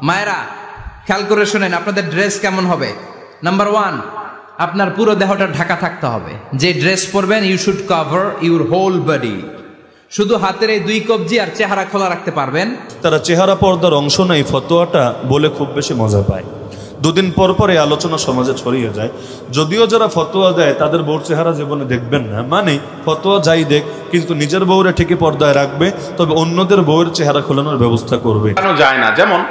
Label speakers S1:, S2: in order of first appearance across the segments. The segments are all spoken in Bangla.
S1: মায়েরা খেয়াল করে শুনেন, আপনাদের ড্রেস কেমন হবে। নাম্বার 1, আপনার পুরো দেহটা ঢাকা থাকতে হবে। যে ড্রেস পরবেন you should cover your whole body. শুধু হাতের এই 2 কবজি আর চেহারা খোলা রাখতে পারবেন।
S2: তারা চেহারা পর্দার অংশ নেই ফতোয়াটা বলে খুব বেশি মজা পায়। 2 দিন পর পর এই আলোচনা সমাজে ছড়িয়ে যায়। যদিও যারা ফতোয়া দেয় তাদের বউর চেহারা জীবনে দেখবেন না, মানে ফতোয়া যাই দেখ কিন্তু নিজের বউরে ঠিকই পর্দায় রাখবে, তবে অন্যদের বউয়ের চেহারা খোলানোর ব্যবস্থা করবে।
S3: কেন যায় না? যেমন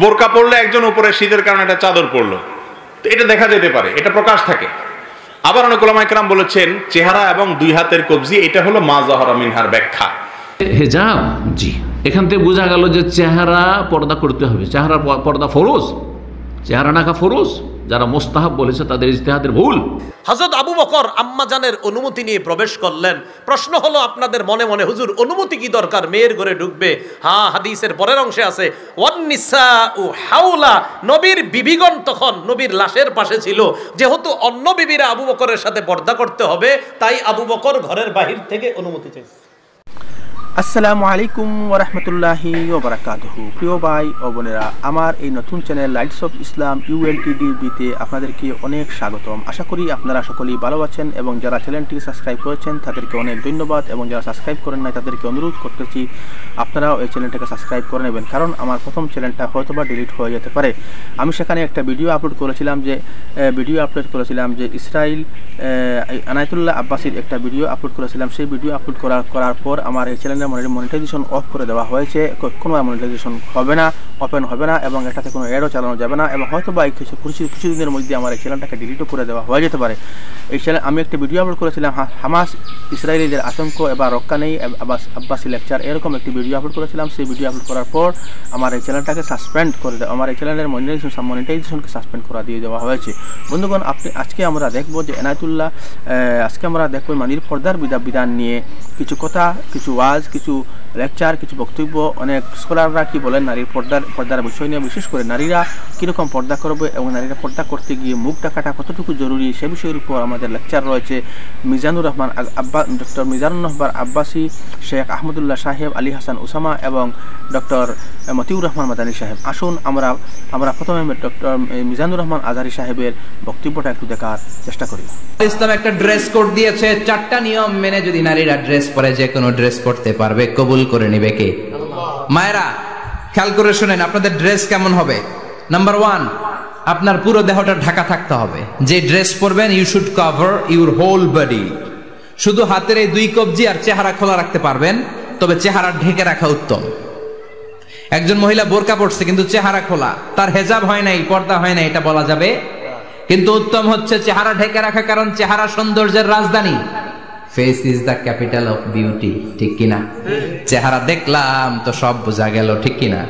S3: বোরকা পরলে একজন উপরে শীতের কারণে একটা চাদর পরলো, তো এটা দেখা যেতে পারে, এটা প্রকাশ থাকে। আবার অনেক ওলামা কেরাম বলেছেন চেহারা এবং 2 হাতের কবজি এটা হলো মা যাহরা মিনহার ব্যাখ্যা।
S4: হেজাব, জি, এখান থেকে বোঝা গেল যে চেহারা পর্দা করতে হবে। চেহারা পর্দা ফরজ, চেহারা ঢাকা ফরজ। যারা মোস্তাহাব বলেছে তাদের ইজতিহাদের ভুল।
S5: হযরত আবু বকর আম্মাজানের অনুমতি নিয়ে প্রবেশ করলেন। প্রশ্ন হলো আপনাদের মনে মনে, হুজুর অনুমতি কি দরকার, মেয়ের ঘরে ঢুকবে? হ্যাঁ, হাদিসের পরের অংশে আছে ওয়ান্নিসাউ হাওলা, নবীর বিবিগণ তখন নবীর লাশের পাশে ছিল। যেহেতু অন্য বিবিরা আবু বকরের সাথে পর্দা করতে হবে, তাই আবু বকর ঘরের বাহির থেকে অনুমতি চাইছে।
S6: আসসালামু আলাইকুম ওয়া রাহমাতুল্লাহি ওয়া বারাকাতুহু। প্রিয় ভাই ও বোনেরা, আমার এই নতুন চ্যানেল লাইটস অফ ইসলাম ULTDBতে আপনাদেরকে অনেক স্বাগতম। আশা করি আপনারা সকলেই ভালো আছেন এবং যারা চ্যানেলটিকে সাবস্ক্রাইব করেছেন তাদেরকে অনেক ধন্যবাদ, এবং যারা সাবস্ক্রাইব করেন নাই তাদেরকে অনুরোধ করতেছি আপনারাও এই চ্যানেলটাকে সাবস্ক্রাইব করে নেবেন, কারণ আমার প্রথম চ্যানেলটা হয়তোবা ডিলিট হয়ে যেতে পারে। আমি সেখানে একটা ভিডিও আপলোড করেছিলাম যে ইসরাইল আনায়াতুল্লাহ আব্বাসির একটা ভিডিও আপলোড করেছিলাম। সেই ভিডিও আপলোড করার পর আমার এই চ্যানেল মনিটাইজেশন অফ করে দেওয়া হয়েছে। কোনো মনিটাইজেশন হবে না, ওপেন হবে না, এবং এটাতে কোনো অ্যাডও চালানো যাবে না, এবং হয়তো বা কিছুদিনের মধ্যে আমার এই চ্যানেলটাকে ডিলিটও করে দেওয়া হয়ে যেতে পারে। এই চ্যানেল আমি একটা ভিডিও আপলোড করেছিলাম, হামাস ইসরায়েলিদের আতঙ্ক এবার রক্ষা নেই, আব্বাসি লেকচার, এরকম একটি ভিডিও আপলোড করেছিলাম। সেই ভিডিও আপলোড করার পর আমার এই চ্যানেলটাকে সাসপেন্ড করে দেওয়া, আমার এই চ্যানেলের মনিটাইজেশনকে সাসপেন্ড করা দিয়ে দেওয়া হয়েছে। বন্ধুগণ, আজকে আমরা দেখব যে এনায়েতুল্লাহ, আজকে আমরা দেখব নারীর পর্দার বিধান নিয়ে কিছু কথা, কিছু ওয়াজ, কিছু লেকচার, কিছু বক্তব্য। অনেক স্কলাররা কি বলেন নারীর পর্দার বিষয় নিয়ে, বিশেষ করে নারীরা কীরকম পর্দা করবে এবং নারীরা পর্দা করতে গিয়ে মুখ ঢাকাটা কতটুকু জরুরি, সে বিষয়ের উপর আমাদের লেকচার রয়েছে। ডক্টর মিজানুর রহমান আব্বাসি, শেখ আহমদুল্লাহ সাহেব, আলী হাসান উসামা এবং ডক্টর মতিউর রহমান মাদানী সাহেব। আসুন আমরা প্রথমে ডক্টর মিজানুর রহমান আজহারি সাহেবের বক্তব্যটা একটু দেখার চেষ্টা করি।
S1: ইসলাম একটা ড্রেস কোড দিয়েছে, 4টা নিয়ম মেনে যদি নারীরা ড্রেস পরে যে কোনো ড্রেস পরতে পারবে, কবুল করে নেবে কে? মায়েরা খেয়াল করে শুনেন, আপনাদের ড্রেস কেমন হবে। নাম্বার 1, আপনার পুরো দেহটা ঢাকা থাকতে হবে। যে ড্রেস পরবেন you should cover your whole body. শুধু হাতের এই 2 কবজি আর চেহারা খোলা রাখতে পারবেন, তবে চেহারা ঢেকে রাখা উত্তম। একজন মহিলা বোরকা পরছে কিন্তু চেহারা খোলা, তার হেজাব হয় নাই, পর্দা হয় নাই, এটা বলা যাবে? কিন্তু উত্তম হচ্ছে চেহারা ঢেকে রাখা, কারণ চেহারা সৌন্দর্যের রাজধানী। Face is the capital of beauty, ঠিক কিনা? চেহারা দেখলাম তো সব বোঝা গেল, ঠিক কিনা?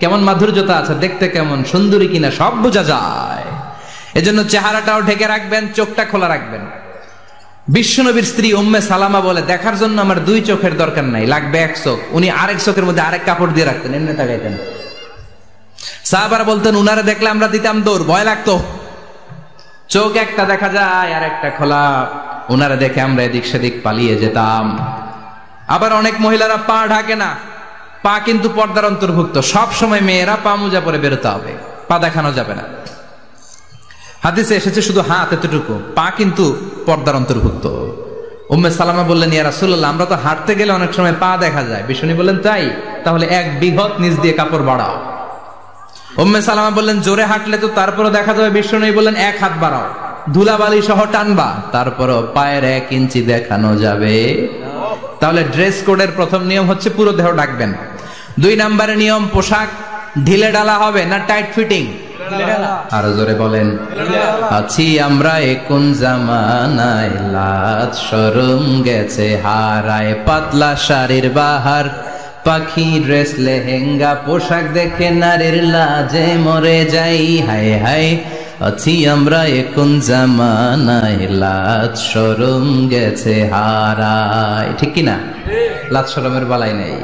S1: কেমন মাধুর্যতা আছে, দেখতে কেমন সুন্দরী কিনা সব বোঝা যায়। এজন্য চেহারাটাও ঢেকে রাখবেন, চোখটা খোলা রাখবেন। বিশ্বনবীর স্ত্রী উম্মে সালামা বলে, দেখার জন্য আমার 2 চোখের দরকার নাই, লাগবে 1 চোখ। উনি আরেক চোখের মধ্যে আরেক কাপড় দিয়ে রাখতেন, এমনি তাকাইতেন। সাহাবারা বলতেন উনারে দেখলে আমরা দিতাম দৌড়, ভয় লাগতো। চোখ একটা দেখা যায় আর একটা খোলা, ওনারা দেখে আমরা এদিক সেদিক পালিয়ে যেতাম। আবার অনেক মহিলারা পা ঢাকে না, পা কিন্তু পর্দার অন্তর্ভুক্ত। সব সময় মেয়েরা পা মোজা পরে বেরোতে হবে, পা দেখানো যাবে না। হাদিসে এসেছে শুধু হাত এতটুকু, পা কিন্তু পর্দার অন্তর্ভুক্ত। উম্মে সালামা বললেন, ইয়া রাসূলুল্লাহ, আমরা তো হাঁটতে গেলে অনেক সময় পা দেখা যায়। বিষ্ণু বললেন, তাই? তাহলে 1 বিঘত নিচ দিয়ে কাপড় বাড়াও। উম্মে সালামা বললেন, জোরে হাঁটলে তো তারপরে দেখা যাবে। বিষ্ণু বললেন, 1 হাত বাড়াও, ধুলাবালি সহ টানবা, তারপরও পায়ের 1 ইঞ্চি দেখানো যাবে। তাহলে ড্রেস কোডের প্রথম নিয়ম হচ্ছে পুরো দেহ ঢাকবেন। 2 নম্বরের নিয়ম, পোশাক ঢিলে ঢালা হবে না টাইট ফিটিং? আর জোরে বলেন। আছি আমরা কোন জামানায়, লাজ শরম গেছে হারায়, পাতলা শাড়ির বাহার, পাখি ড্রেস লেহেঙ্গা, পোশাক দেখে নারীর লাজে মরে যাই। হায় হায়, আছি আমরা কোন জামানায়, লাজ শরম গেছে হারায়, ঠিক কিনা? লাজ শরমের বালাই নেই।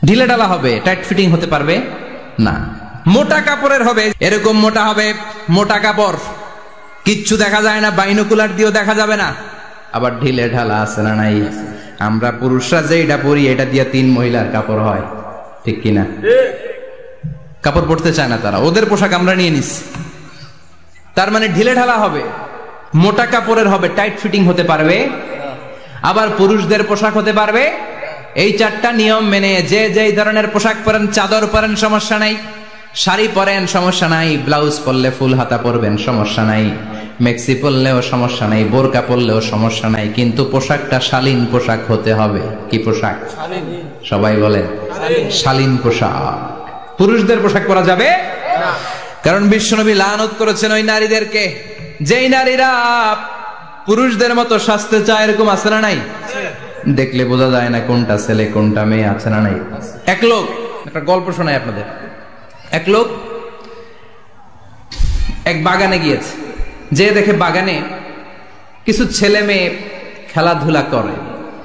S1: ঢিলে ডালা হবে, টাইট ফিটিং হতে পারবে না। মোটা কাপড়ের হবে, এরকম মোটা হবে, মোটা কাপড়, কিচ্ছু দেখা যায় না, বাইনোকুলার দিয়েও দেখা যাবে না। আবার ঢিলে ঢালা আছে না নাই? আমরা পুরুষরা যে এটা পরি, এটা দিয়ে 3 মহিলার কাপড় হয়, ঠিক কিনা? কাপড় পরতে চায় না তারা, ওদের পোশাক আমরা নিয়ে নিচ্ছি। তার মানে ঢিলে ঢালা হবে, মোটা কাপড়ের হবে, টাইট ফিটিং হতে পারবে, আবার পুরুষদের পোশাক হতে পারবে। এই 4টা নিয়ম মেনে যে যেই ধরনের পোশাক পরেন, চাদর পরেন সমস্যা নাই, শাড়ি পরেন সমস্যা নাই, ব্লাউজ পরলে ফুল হাতা পরবেন সমস্যা নাই, মেক্সি পরলেও সমস্যা নাই, বোরকা পরলেও সমস্যা নাই, কিন্তু পোশাকটা শালীন পোশাক হতে হবে। কি পোশাক? সবাই বলেন শালীন পোশাক। পুরুষদের পোশাক পরা যাবে না, কারণ বিশ্বনবী লানত করেছেন ওই নারীদেরকে যেই নারীরা পুরুষদের মতো সাজতে চায়। এরকম আছে না নাই? দেখলে বোঝা যায় না কোনটা ছেলে কোনটা মেয়ে, আছে না নাই? এক লোক, একটা গল্প শোনাই আপনাদের। এক লোক এক বাগানে গিয়েছে, যে দেখে বাগানে কিছু ছেলে মেয়ে খেলাধুলা করে,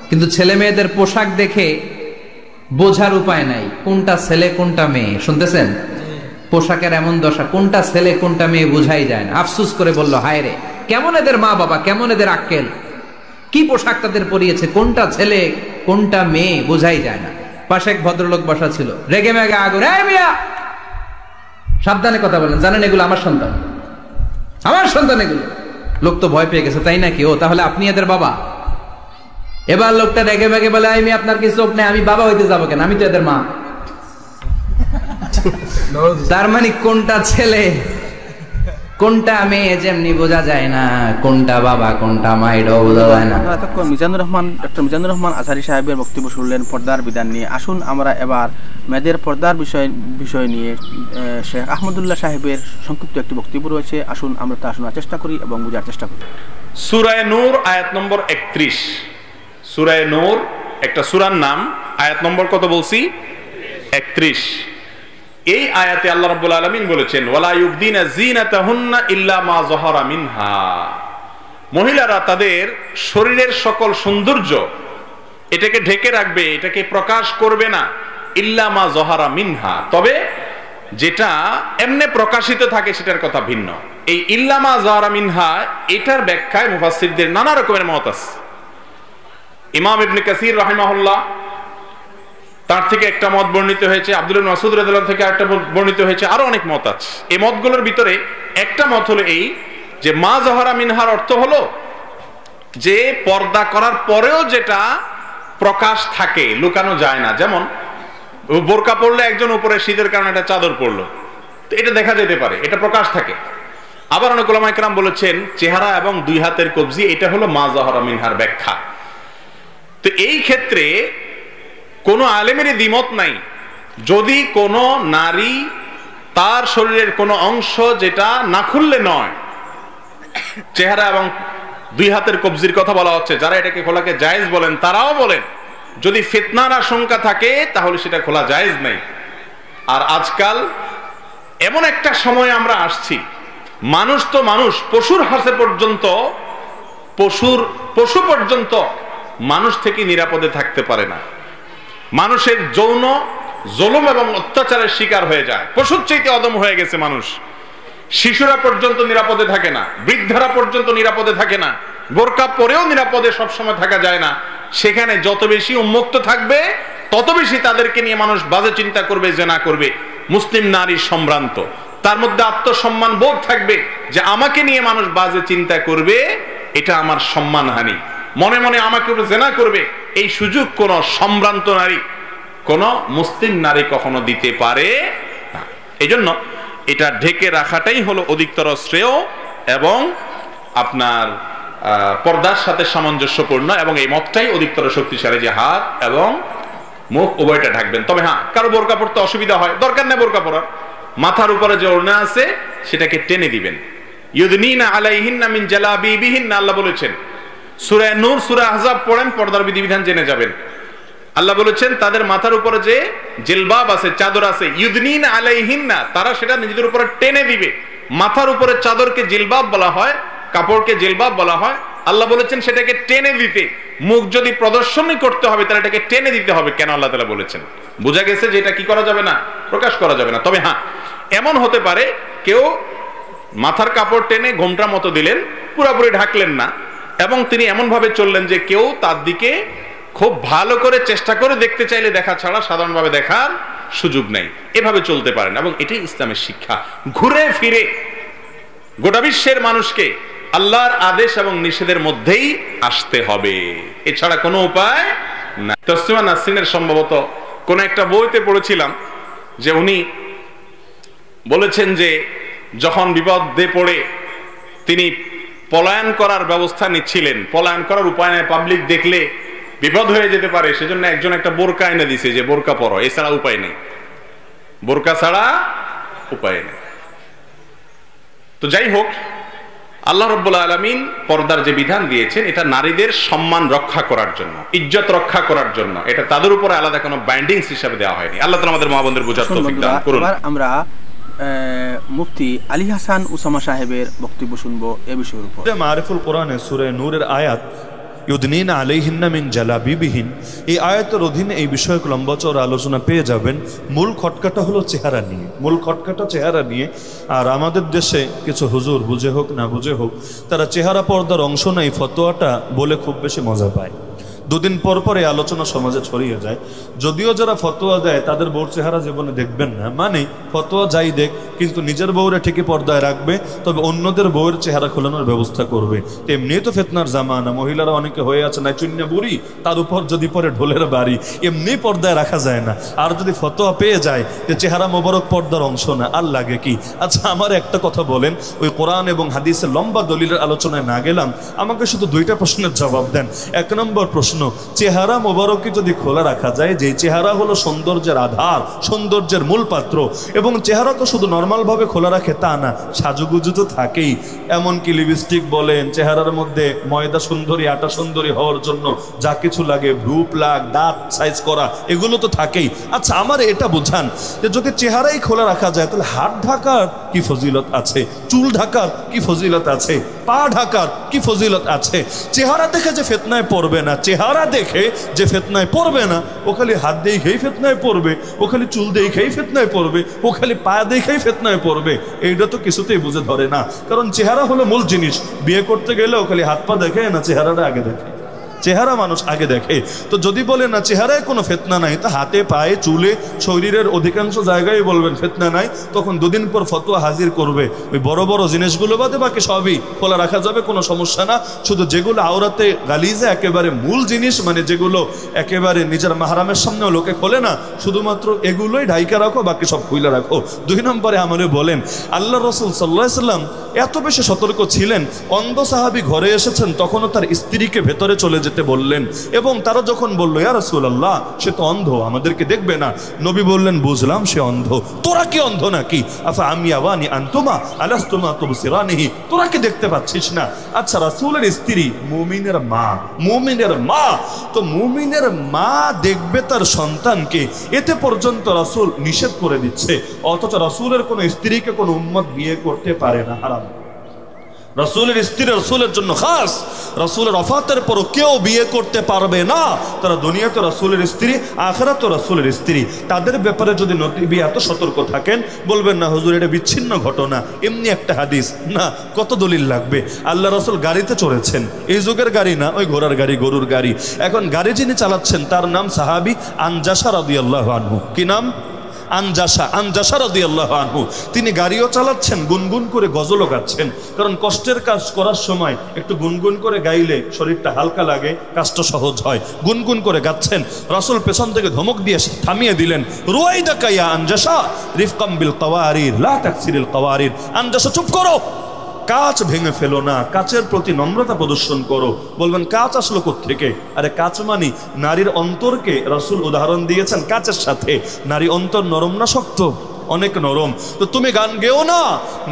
S1: কিন্তু ছেলে মেয়েদের পোশাক দেখে বোঝার উপায় নাই কোনটা ছেলে কোনটা মেয়ে। শুনতেছেন? পোশাকের এমন দশা, কোনটা ছেলে কোনটা মেয়ে বোঝাই যায় না। আফসোস করে বলল, হায় রে, কেমন এদের মা বাবা, কেমন এদের আক্কেল, কি পোশাক তাদের পরিয়েছে, কোনটা ছেলে কোনটা মেয়ে বোঝাই যায় না। পাশে এক ভদ্রলোক বসা ছিল, রেগে মেগে আগুন, এই মিয়া সাবধানে কথা বলেন, জানেন এগুলো আমার সন্তান, আমার সন্তান এগুলো। লোক তো ভয় পেয়ে গেছে, তাই নাকি? ও তাহলে আপনি এদের বাবা? এবার লোকটা রেগে মেগে বলে, আমি আপনার কি চোখ নেই, আমি বাবা হইতে যাবো কেন, আমি তো এদের মা। তার মানে কোনটা ছেলে কোনটা মেয়ে যেমনি বোঝা যায় না, কোনটা বাবা কোনটা মা এটাও বোঝা যায় না।
S6: ডক্টর মিজানুর রহমান আজহারী সাহেবের বক্তব্য শুনলেন পর্দার বিধান নিয়ে। আসুন আমরা এবার মেয়েদের পর্দার বিষয় নিয়ে শেখ আহমদুল্লাহ সাহেবের সংক্ষিপ্ত একটি বক্তব্য রয়েছে, আসুন আমরা তা শোনার চেষ্টা করি এবং বোঝার চেষ্টা করি।
S3: সূরা নূর আয়াত নম্বর 31। সূরা নূর একটা সূরার নাম, আয়াত নম্বর কত বলছি? 31। এই আয়াতে আল্লাহ রাব্বুল আলামিন বলেছেন, ওয়ালা ইউবদিনা যিনাতাহুন্না ইল্লা মা যাহারা মিনহা। মহিলারা তাদের শরীরের সকল সৌন্দর্য এটাকে ঢেকে রাখবে, এটাকে প্রকাশ করবে না, ইল্লা মা যাহারা মিনহা, তবে যেটা এমনি প্রকাশিত থাকে সেটার কথা ভিন্ন। এই ইল্লা মা যাহারা মিনহা এটার ব্যাখ্যায় মুফাসসিরদের নানা রকমের মত আছে। ইমাম ইবনে কাসির রাহিমাহুল্লাহ তার থেকে একটা মত বর্ণিত হয়েছে, আব্দুল্লাহ মাসউদ রাদিয়াল্লাহু থেকে আরেকটা বর্ণিত হয়েছে, আরো অনেক মত আছে। এই মতগুলোর ভিতরে একটা মত হলো এই যে মা যাহারা মিনহার অর্থ হলো যে পর্দা করার পরেও যেটা প্রকাশ থাকে, লুকানো যায় না। যেমন বোরকা পরলে একজন উপরে শীতের কারণে একটা চাদর পরলো, তো এটা দেখা যেতে পারে, এটা প্রকাশ থাকে। আবার অনেক উলামায়ে কেরাম বলেছেন চেহারা এবং 2 হাতের কবজি এটা হলো মা যাহারা মিনহার ব্যাখ্যা। তো এই ক্ষেত্রে কোনো আলেমেরই দ্বিমত নাই, যদি কোনো নারী তার শরীরের কোনো অংশ যেটা না খুললে নয়, চেহারা এবং 2 হাতের কবজির কথা বলা হচ্ছে, যারা এটাকে খোলাকে জায়েজ বলেন তারাও বলেন যদি ফিতনার আশঙ্কা থাকে তাহলে সেটা খোলা জায়েজ নাই। আর আজকাল এমন একটা সময় আমরা আসছি, মানুষ তো মানুষ, পশুর হাসে পর্যন্ত, পশু পর্যন্ত মানুষ থেকে নিরাপদে থাকতে পারে না। মানুষের যৌন জুলুম এবং অত্যাচারের শিকার হয়ে যায়, পশুর চাইতে অদম হয়ে গেছে মানুষ। শিশুরা পর্যন্ত নিরাপদে থাকে না, বৃদ্ধরা পর্যন্ত নিরাপদে থাকে না, বোরকা পরেও নিরাপদে সবসময় থাকা যায় না। সেখানে যত বেশি উন্মুক্ত থাকবে তত বেশি তাদেরকে নিয়ে মানুষ বাজে চিন্তা করবে, জেনা করবে। মুসলিম নারী সম্ভ্রান্ত, তার মধ্যে আত্মসম্মান বোধ থাকবে যে আমাকে নিয়ে মানুষ বাজে চিন্তা করবে, এটা আমার সম্মানহানি, মনে মনে আমাকে জেনা করবে, এই সুযোগ কোন সম্ভ্রান্ত নারী, কোন মুসলিম নারী কখনো দিতে পারে না। এই জন্য এটা ঢেকে রাখাটাই হলো অধিকতর শ্রেয় এবং আপনার পর্দার সাথে সামঞ্জস্যপূর্ণ, এবং এই মতটাই অধিকতর শক্তিশালী যে হাত এবং মুখ উভয়টা ঢাকবেন। তবে হ্যাঁ, কারো বোরকা পরতে অসুবিধা হয়, দরকার নেই বোরকা পরার, মাথার উপরে যে ওড়না আছে সেটাকে টেনে দিবেন। ইউদনিনা আলাইহিন্না মিন জালাবিবিহিন্না, আল্লাহ বলেছেন। সূরা নূর, সূরা আহজাব পড়েন, পর্দার বিধিবিধান জেনে যাবেন। আল্লাহ বলেছেন তাদের মাথার উপরে যে জিলবাব আছে, চাদর আছে, ইউদনিনা আলাইহিন্না, তারা সেটা নিজেদের উপরে টেনে দিবে। মাথার উপরে চাদরকে জিলবাব বলা হয়, কাপড়কে জিলবাব বলা হয়। আল্লাহ বলেছেন সেটাকে টেনে দিতে। মুখ যদি প্রদর্শনই করতে হবে তাহলে এটাকে টেনে দিতে হবে। কেন আল্লাহ তাআলা বলেছেন? বোঝা গেছে যে এটা কি করা যাবে না, প্রকাশ করা যাবে না। তবে হ্যাঁ, এমন হতে পারে কেউ মাথার কাপড় টেনে ঘোমটার মতো দিলেন, পুরোপুরি ঢাকলেন না, এবং তিনি এমন ভাবে চললেন যে কেউ তার দিকে খুব ভালো করে চেষ্টা করে দেখতে চাইলে দেখা ছাড়া সাধারণভাবে দেখার সুযোগ নেই। এভাবে চলতে পারেন, এবং এটাই ইসলামের শিক্ষা। ঘুরে ফিরে গোটা বিশ্বের মানুষকে আল্লাহর আদেশ এবং নিষেধের মধ্যেই আসতে হবে, এছাড়া কোনো উপায় না। তসলিমা নাসরিনের সম্ভবত কোন একটা বইতে পড়েছিলাম যে উনি বলেছেন যে যখন বিপদে পড়ে তিনি পলায়ন করার ব্যবস্থা নিচ্ছিলেন, পলায়ন করার উপায় নেই, পাবলিক দেখলে বিপদ হয়ে যেতে পারে, সেজন্য একজন একটা বোরকা এনে দিছে যে বোরকা পরো, এছাড়া উপায় নেই, বোরকা ছাড়া উপায় নেই। তো যাই হোক, আল্লাহ রাব্বুল আলামিন পর্দার যে বিধান দিয়েছেন এটা নারীদের সম্মান রক্ষা করার জন্য, ইজ্জত রক্ষা করার জন্য, এটা তাদের উপরে আলাদা কোনো বাইন্ডিংস হিসাবে দেওয়া হয়নি। আল্লাহ তাআলা আমাদের মা বোনদের বোঝার তৌফিক দান করুন।
S6: এবার আমরা মুফতি আলী হাসান উসামা সাহেবের বক্তব্য শুনবো এ বিষয়ের উপর।
S2: মারিফুল কোরআনে সূরা নূরের আয়াত ইউদনিনা আলাইহিন্না মিন জালাবিবিহিন, এই আয়াতের অধীনে এই বিষয়ক লম্বা চওড়া আলোচনা পেয়ে যাবেন। মূল খটকাটা হলো চেহারা নিয়ে, মূল খটকাটা চেহারা নিয়ে। আর আমাদের দেশে কিছু হুজুর বুঝে হোক না বুঝে হোক, তারা চেহারা পর্দার অংশ নাই ফতোয়াটা বলে খুব বেশি মজা পায়। দুদিন পর পর এই আলোচনা সমাজে ছড়িয়ে যায়। যদিও যারা ফতোয়া দেয় তাদের বউর চেহারা জীবনে দেখবেন না, মানে ফতোয়া যাই দেখ, কিন্তু নিজের বউরে ঠিকই পর্দায় রাখবে, তবে অন্যদের বউয়ের চেহারা খোলানোর ব্যবস্থা করবে। এমনি তো ফিতনার জামানা, মহিলারা অনেকে হয়ে আছে না চুন্না বুড়ি, তার উপর যদি পরে ঢোলের বাড়ি, এমনি পর্দায় রাখা যায় না। আর যদি ফতোয়া পেয়ে যায় যে চেহারা মোবারক পর্দার অংশ না, আর লাগে কি? আচ্ছা, আমার একটা কথা বলেন, ওই কোরআন এবং হাদিসের লম্বা দলিলের আলোচনায় না গেলাম, আমাকে শুধু দুইটা প্রশ্নের জবাব দেন। এক নম্বর প্রশ্ন, চেহারা মোবারককে যদি খোলা রাখা যায়, যে চেহারা হলো সৌন্দর্যের আধার, সৌন্দর্যের মূল পাত্র, এবং চেহারা তো শুধু নর্মাল ভাবে খোলা রাখে তা না, সাজুগুজু তো থাকেই। এমনকি লিপস্টিক বলেন, চেহারার মধ্যে ময়দা সুন্দরী আটা সুন্দরী হওয়ার জন্য যা কিছু লাগে, ভ্রু প্লাগ, দাঁত সাইজ করা, এগুলো তো থাকেই। আচ্ছা, আমার এটা বোঝান যে যদি চেহারাই খোলা রাখা যায়, তাহলে হাত ঢাকার কি ফজিলত আছে, চুল ঢাকার কি ফজিলত আছে, পা ঢাকার কি ফজিলত আছে? চেহারা দেখে যে ফিতনায় পড়বে না, চেহারা দেখে যে ফিতনায় পড়বে না, ও খালি হাত দেখেই ফিতনায় পড়বে, ও খালি চুল দেখেই ফিতনায় পড়বে, ও খালি পা দেখেই ফিতনায় পড়বে, এইটা তো কিছুতেই বুঝে ধরে না। কারণ চেহারা হলো মূল জিনিস। বিয়ে করতে গেলেও খালি হাত পা দেখে না, চেহারাটা আগে দেখে, চেহারা মানুষ আগে দেখে। তো যদি বলে না চেহারায় কোনো ফিতনা নাই, তা হাতে পায়ে চুলে শরীরের অধিকাংশ জায়গায় বলবেন ফিতনা নাই, তখন দুদিন পর ফতোয়া হাজির করবে। ওই বড় বড় জিনিসগুলো বাদে বাকি সবই খোলা রাখা যাবে, কোনো সমস্যা না। শুধু যেগুলো আওরাতে গালিজা, একেবারে মূল জিনিস, মানে যেগুলো একেবারে নিজের মাহরামের সামনেও লোকে খোলে না, শুধুমাত্র এগুলোই ঢাইকা রাখো, বাকি সব খুলে রাখো। দুই নম্বরে আমারে বলেন, আল্লাহ রাসূল সাল্লাল্লাহু আলাইহি সাল্লাম এত বেশি সতর্ক ছিলেন, অন্ধ সাহাবী ঘরে এসেছেন, তখনও তার স্ত্রীকে ভেতরে চলে যেতে বললেন, এবং তারা যখন বলল ইয়া রাসূলুল্লাহ সে তো অন্ধ, আমাদেরকে দেখবে না, নবী বললেন বুঝলাম সে অন্ধ, তোরা কি অন্ধ নাকি? আফা আমিয়াওয়ানি আনতুমা আলাস্তুমা তুবসিরানিহি, তোরা কি দেখতে পাচ্ছিস না? আচ্ছা, রাসূলের স্ত্রী মুমিনের মা, মুমিনের মা, তো মুমিনের মা দেখবে তার সন্তানকে, এতে পর্যন্ত রাসূল নিষেধ করে দিচ্ছে, অথচ রাসূলের কোন স্ত্রীকে কোন উম্মত বিয়ে করতে পারে না, হারাম। রাসূলের স্ত্রী রাসূলের জন্য খাস, রাসূলের ওফাতের পরও কেউ বিয়ে করতে পারবে না। তারা দুনিয়াতে রাসূলের স্ত্রী, আখিরাতে রাসূলের স্ত্রী। তাদের ব্যাপারে যদি নবী এত সতর্ক থাকেন, বলবেন না হুজুর এটা বিচ্ছিন্ন ঘটনা, এমনি একটা হাদিস না, কত দলিল লাগবে? আল্লাহ রাসূল গাড়িতে চড়েছেন, এই যুগের গাড়ি না, ওই ঘোড়ার গাড়ি, গরুর গাড়ি। এখন গাড়ি যিনি চালাচ্ছেন তার নাম সাহাবী আনজাশা রাদিয়াল্লাহু আনহু। কি নাম? আনজাশা রাদিয়াল্লাহু আনহু। তিনি গাড়িও চালাচ্ছেন, গুনগুন করে গজলও গাচ্ছেন, কারণ কষ্টের কাজ করার সময় একটু গুনগুন করে গাইলে শরীরটা হালকা লাগে, কাজটা সহজ হয়। গুনগুন করে গাচ্ছেন, রাসূল পেছন থেকে ধমক দিয়ে থামিয়ে দিলেন, রুয়াইদাকা ইয়া আনজাশা রিফকাম বিল কাওয়ারির লা তাকসিরিল কাওয়ারির। আনজাশা চুপ করো, কাঁচ ভেঙে ফেলো না, কাচের প্রতি নম্রতা প্রদর্শন করো। বলবেন কাঁচ আসলো কোত্থেকে? আরে কাঁচ মানি নারীর অন্তরকে রাসূল উদাহরণ দিয়েছেন কাচের সাথে। নারী অন্তর নরম না শক্ত? অনেক নরম। তো তুমি গান গেও না,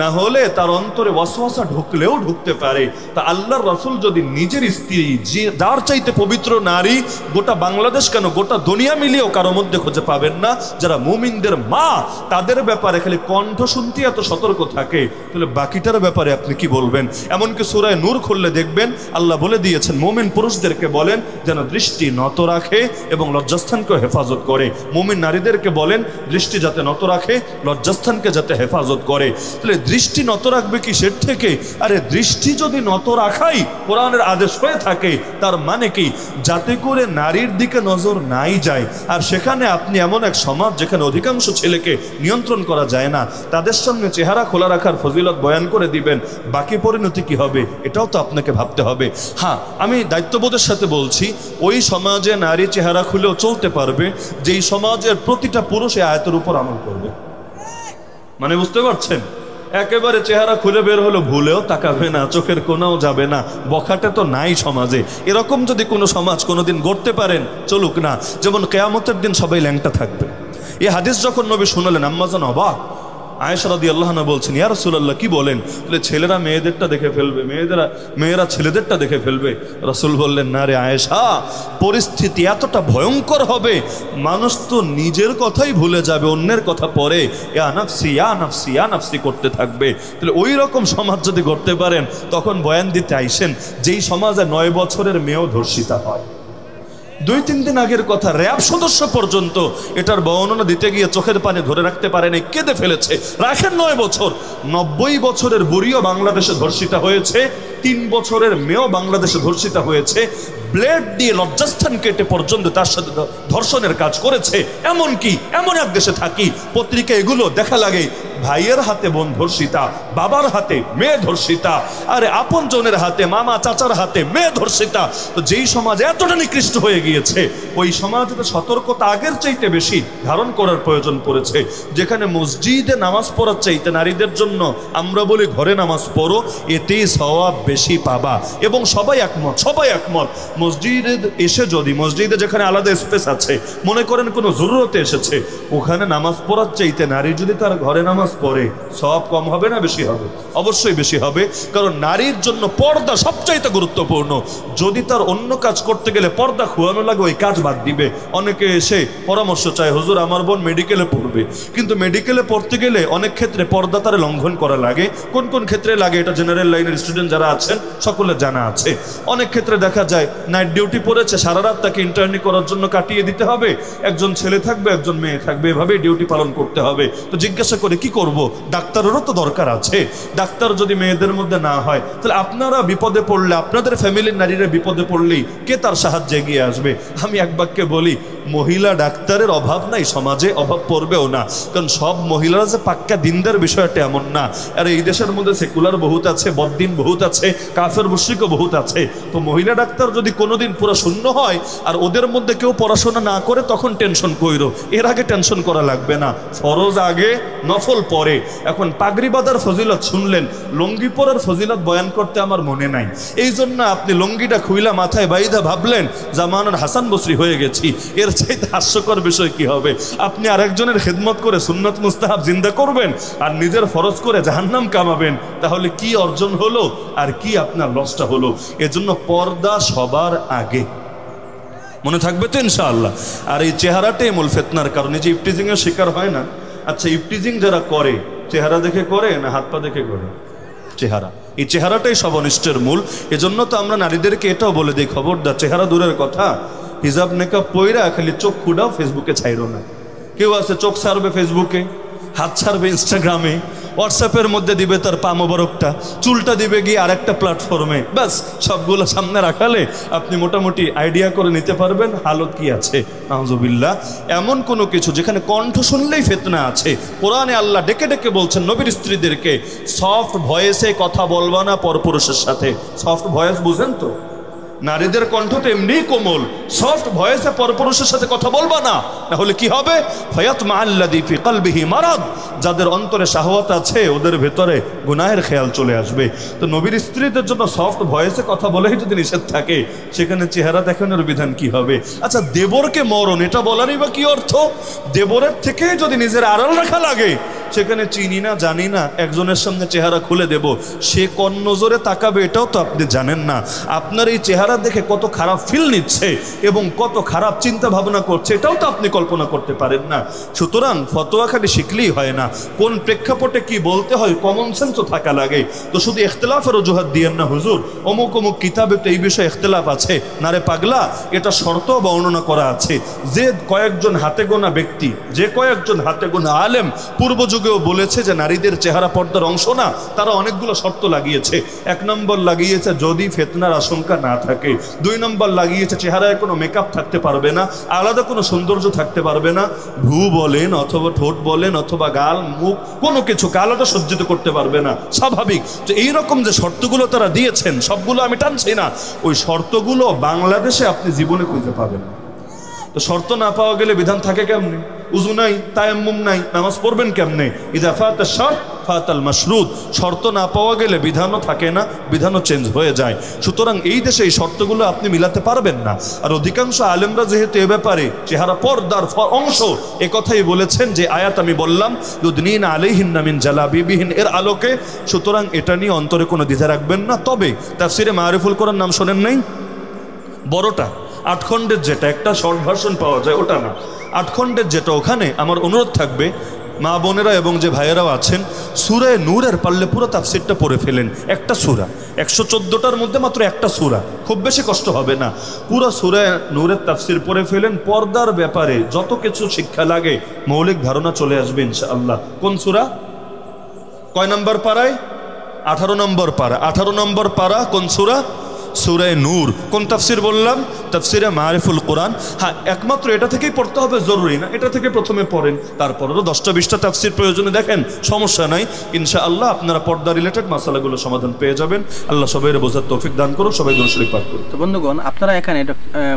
S2: না হলে তার অন্তরে ওয়াসওয়াসা ঢুকলেও ঢুকতে পারে। তা আল্লাহর রাসূল যদি নিজের স্ত্রী, যে যার চাইতে পবিত্র নারী গোটা বাংলাদেশ কেন গোটা দুনিয়া মিলিয়েও কারো মধ্যে খুঁজে পাবেন না, যারা মুমিনদের মা, তাদের ব্যাপারে খালি কণ্ঠ শুনতে এত সতর্ক থাকে, তাহলে বাকিটার ব্যাপারে আপনি কি বলবেন? এমনকি সূরা নূর খুললে দেখবেন আল্লাহ বলে দিয়েছেন মুমিন পুরুষদেরকে বলেন যেন দৃষ্টি নত রাখে এবং লজ্জাস্থানকে হেফাজত করে। মুমিন নারীদেরকে বলেন দৃষ্টি যাতে নত রাখে লজ্জাস্থানকে যাতে হেফাজত করে। তাহলে দৃষ্টি নত রাখবে কিসের থেকে? আরে দৃষ্টি যদি নত রাখাই কোরআনের আদেশ হয়ে থাকে, তার মানে কি? যাতে করে নারীর দিকে নজর নাই যায়। আর সেখানে আপনি এমন এক সমাজ যেখানে অধিকাংশ ছেলেকে নিয়ন্ত্রণ করা যায় না, তাদের সামনে চেহারা খোলা রাখার ফজিলত বয়ান করে দিবেন, বাকি পরিণতি কি হবে এটাও তো আপনাকে ভাবতে হবে। হ্যাঁ, আমি দায়িত্ববোধের সাথে বলছি, ওই সমাজে নারী চেহারা খুলেও চলতে পারবে যেই সমাজের প্রতিটা পুরুষ এই আয়াতের উপর আমল করবে। মানে বুঝতে পারছেন? একেবারে চেহারা খুলে বের হলো, ভুলেও তাকাবে না, চোখের কোনাও যাবে না, বখাটে তো নাই সমাজে। এরকম যদি কোনো সমাজ কোনোদিন গড়তে পারেন, চলুক না। যেমন কেয়ামতের দিন সবাই ল্যাংটা থাকবে। এই হাদিস যখন নবী শুনালেন, আম্মাজান অবাক। আয়েশা রাদিয়াল্লাহু আনহা বলছেন, ইয়া রাসূলুল্লাহ, কি বলেন? বলে ছেলেরা মেয়েদেরটা দেখে ফেলবে, মেয়েরা ছেলেদেরটা দেখে ফেলবে। রাসূল বললেন, না রে আয়েশা, পরিস্থিতি এতটা ভয়ঙ্কর হবে, মানুষ তো নিজের কথাই ভুলে যাবে, অন্যের কথা পরে ইয়া নাফসি ইয়া নাফসি ইয়া নাফসি করতে থাকবে। তাহলে ওই রকম সমাজ যদি গড়তে পারেন, তখন বয়ান দিতে আইসেন যেই সমাজে 9 বছরের মেয়েও ধর্ষিতা হয়। 2-3 দিন আগের কথা, র্যাব সদস্য পর্যন্ত এটার বর্ণনা দিতে গিয়ে চোখের পানি ধরে রাখতে পারেনি, কেঁদে ফেলেছে। রাখেন 9 বছর, 90 বছরের বুড়িও বাংলাদেশে ধর্ষিতা হয়েছে, 3 বছরের মেয়েও বাংলাদেশে ধর্ষিতা হয়েছে। ব্লেড দিয়ে লজ্জাস্থান কেটে পর্যন্ত তার সাথে ধর্ষণের কাজ করেছে। এমনকি এমন এক দেশে থাকি, পত্রিকা এগুলো দেখা লাগে, ভাইয়ের হাতে বোন ধর্ষিতা, বাবার হাতে মেয়ে ধর্ষিতা, আরে আপন জনের হাতে, মামা চাচার হাতে মেয়ে ধর্ষিতা। তো যেই সমাজ এতটা নিকৃষ্ট হয়ে গিয়েছে, ওই সমাজে তো সতর্কতা আগের চাইতে বেশি ধারণ করার প্রয়োজন পড়েছে। যেখানে মসজিদে নামাজ পড়ার চাইতে নারীদের জন্য আমরা বলি ঘরে নামাজ পড়ো, এতেই সওয়াব বেশি পাবা। এবং সবাই একমত মসজিদে এসে যদি, মসজিদে যেখানে আলাদা স্পেস আছে, মনে করেন কোনো জরুরতে এসেছে, ওখানে নামাজ পড়ার চাইতে নারী যদি তার ঘরে নামাজ পড়ে, সওয়াব কম হবে না বেশি হবে? অবশ্যই বেশি হবে, কারণ নারীর জন্য পর্দা সবচাইতে গুরুত্বপূর্ণ। যদি তার অন্য কাজ করতে গেলে পর্দা খুয়ানো লাগে, ওই কাজ বাদ দিবে। অনেকে এসে পরামর্শ চায়, হুজুর আমার বোন মেডিকেলে পড়বে, কিন্তু মেডিকেলে পড়তে গেলে অনেক ক্ষেত্রে পর্দা তার লঙ্ঘন করা লাগে। কোন কোন ক্ষেত্রে লাগে এটা জেনারেল লাইনের স্টুডেন্ট যারা আছেন সকলে জানা আছে। অনেক ক্ষেত্রে দেখা যায় নাইট ডিউটি পড়েছে, সারা রাত তাকে ইন্টার্নি করার জন্য কাটিয়ে দিতে হবে, একজন ছেলে থাকবে একজন মেয়ে থাকবে, এভাবেই ডিউটি পালন করতে হবে। তো জিজ্ঞাসা করে কি করব? ডাক্তারেরও তো দরকার আছে। ডাক্তার যদি মেয়েদের মধ্যে না হয়, তাহলে আপনারা বিপদে পড়লে, আপনাদের ফ্যামিলির নারীরা বিপদে পড়লেই কে তার সাহায্যে এগিয়ে আসবে? আমি এক বাক্যে বলি, মহিলা ডাক্তারের অভাব নাই সমাজে, অভাব পড়বেও না। কারণ সব মহিলারা যে পাক্কা দিনদার বিষয়টা এমন না। আর এই দেশের মধ্যে সেকুলার বহুত আছে, বদ্দিন বহুত আছে, কাফের মুশরিকও বহুত আছে। তো মহিলা ডাক্তার যদি কোনোদিন পুরো শূন্য হয় আর ওদের মধ্যে কেউ পড়াশোনা না করে, তখন টেনশন কইরো। এর আগে টেনশন করা লাগবে না, ফরজ আগে নফল পরে। এখন পাগড়ি বাঁধার ফজিলত শুনলেন, লুঙ্গি পরার ফজিলত বয়ান করতে আমার মনে নাই, এই জন্য আপনি লুঙ্গিটা খুইলা মাথায় বাইদা ভাবলেন জামানার হাসান বসরি হয়ে গেছি। এর চাইতে হাস্যকর বিষয় কি হবে? আপনি আরেকজনের খেদমত করে সুন্নত মুস্তাহাব জিন্দা করবেন আর নিজের ফরজ করে জাহান্নাম কামাবেন, তাহলে কি অর্জন হলো আর কি আপনার লসটা হলো? এজন্য পর্দা সবার আগে, মনে থাকবে তো ইনশাআল্লাহ। আর এই চেহারাটাই মূল ফিতনার কারণে যে ইফটিজিং এর শিকার হয় না। আচ্ছা, ইফটিজিং যারা করে চেহারা দেখে করে না হাত পা দেখে করে? চেহারা, এই চেহারাটাই সব অনিষ্টের মূল। এজন্য তো আমরা নারীদেরকে এটাও বলে দিই, খবরদার, চেহারা দূরের কথা, হিজাব নেকাব পইরা খালি চোখ খুঁড়াও, ফেসবুকে ছাইরো না। কেউ আছে চোখ ছাড়বে ফেসবুকে, হাত ছাড়বে ইনস্টাগ্রামে, হোয়াটসঅ্যাপের মধ্যে দিবে তার পা মোবারকটা, চুলটা দিবে গিয়ে আরেকটা প্ল্যাটফর্মে, ব্যাস সবগুলো সামনে রাখালে আপনি মোটামুটি আইডিয়া করে নিতে পারবেন হালত কি আছে। নাউজুবিল্লাহ, এমন কোনো কিছু যেখানে কণ্ঠ শুনলেই ফিতনা আছে। কোরআনে আল্লাহ ডেকে ডেকে বলছেন নবীর স্ত্রীদেরকে, সফট ভয়েসে কথা বলবা না পরপুরুষের সাথে। সফট ভয়েস বুঝেন তো? নারীদের কণ্ঠ তো এমনি কোমল, সফট ভয়েসে পরপুরুষের সাথে কথা বলবা না, তাহলে কি হবে? ফায়াতমা আল্লাযী ফি কলবিহি মারাদ, যাদের অন্তরে শাহওয়াত আছে ওদের ভেতরে গুনাহের খেয়াল চলে আসবে। তো নবীর স্ত্রীদের জন্য সফট ভয়েসে কথা বলেই যদি নিষেধ থাকে, সেখানে চেহারা দেখানোর বিধান কি হবে? আচ্ছা, দেবরকে মরণ, এটা বলারই বা কি অর্থ? দেবরের থেকে যদি নিজের আড়াল রাখা লাগে, সেখানে চিনি না জানি না একজনের সামনে চেহারা খুলে দেব, সে কোন নজরে তাকাবে এটাও তো আপনি জানেন না। আপনার এই চেহারা দেখে কত খারাপ ফিল নিচ্ছে এবং কত খারাপ চিন্তা ভাবনা করছে এটাও তো আপনি কল্পনা করতে পারেন না। সুতরাং ফতোয়া খালি শিখলেই হয় না, কোন প্রেক্ষাপটে কি বলতে হয় কমন সেন্সও থাকা লাগে। তো শুধু ইখতিলাফের অজুহাত দিয়েন না হুজুর অমুক অমুক কিতাবে তো এই বিষয়ে ইখতিলাফ আছে, না রে পাগলা, এটা শর্ত বর্ণনা করা আছে। যে কয়েকজন হাতে গোনা ব্যক্তি, যে কয়েকজন হাতে গোনা আলেম পূর্ব যুগেও বলেছে যে নারীদের চেহারা পর্দার অংশ না, তারা অনেকগুলো শর্ত লাগিয়েছে। 1 নম্বর লাগিয়েছে যদি ফিতনার আশঙ্কা না থাকে, 2 নম্বর লাগিয়েছে চেহারায় কোনো মেকআপ থাকতে পারবে না, আলাদা কোনো সৌন্দর্য থাকতে পারবে না, ভ্রু বলেন অথবা ঠোঁট বলেন অথবা গাল মুখ কোনো কিছুকে আলাদা সজ্জিত করতে পারবে না, স্বাভাবিক। তো এইরকম যে শর্তগুলো তারা দিয়েছেন সবগুলো আমি টানছি না, ওই শর্তগুলো বাংলাদেশে আপনি জীবনে খুঁজে পাবেন না। তো শর্ত না পাওয়া গেলে বিধান থাকে কেমনে? উযু নাই, তায়াম্মুম নাই, নামাজ পড়বেন কেমনে? ইযা ফাতা শারত ফাতাল মাশরুত। শর্ত না পাওয়া গেলে বিধানও থাকে না, বিধানও চেঞ্জ হয়ে যায়। সুতরাং এই দেশে এই শর্তগুলো আপনি মিলাতে পারবেন না। আর অধিকাংশ আলেমরা যেহেতু এ ব্যাপারে চেহারা পর্দার অংশ এ কথাই বলেছেন যে আয়াত আমি বললাম ইউদনিনা আলাইহিন্না মিন জালাবিবিহিন এর আলোকে, সুতরাং এটা নিয়ে অন্তরে কোনো দ্বিধা রাখবেন না। তবে তাফসিরে মারিফুল কোরআন নাম শোনেন নাই? বড়টা 8 খণ্ডের যেটা একটা শর্ট ভার্সন পাওয়া যায় ওটা না, 8 খণ্ডের যেটা, ওখানে আমার অনুরোধ থাকবে মা বোনেরা এবং যে ভাইয়েরাও আছেন সূরা নূরের পারলে পুরো তাফসিরটা পড়ে ফেলেন। একটা সূরা 114টার মধ্যে মাত্র একটা সূরা, খুব বেশি কষ্ট হবে না। পুরো সূরা নূরের তাফসির পড়ে ফেলেন, পর্দার ব্যাপারে যত কিছু শিক্ষা লাগে মৌলিক ধারণা চলে আসবে ইনশাআল্লাহ। কোন সূরা? কয় নম্বর পারায়? 18 নম্বর পারা। 18 নম্বর পারা কোন সূরা? সূরা নূর। কোন তাফসির বললাম? তাফসিরে মারিফুল কোরআন। হ্যাঁ, একমাত্র এটা থেকেই পড়তে হবে জরুরি না, এটা থেকে প্রথমে পড়েন, তারপরেও 10টা 20টা তাফসির প্রয়োজনে দেখেন, সমস্যা নাই। ইনশাআল্লাহ আপনারা পর্দা রিলেটেড মাসালাগুলো সমাধান পেয়ে যাবেন। আল্লাহ সবাইয়ের বোঝার তৌফিক দান করুন। সবাই দরুদ শরীফ পাঠ করুন।
S6: তো বন্ধুগণ, আপনারা এখানে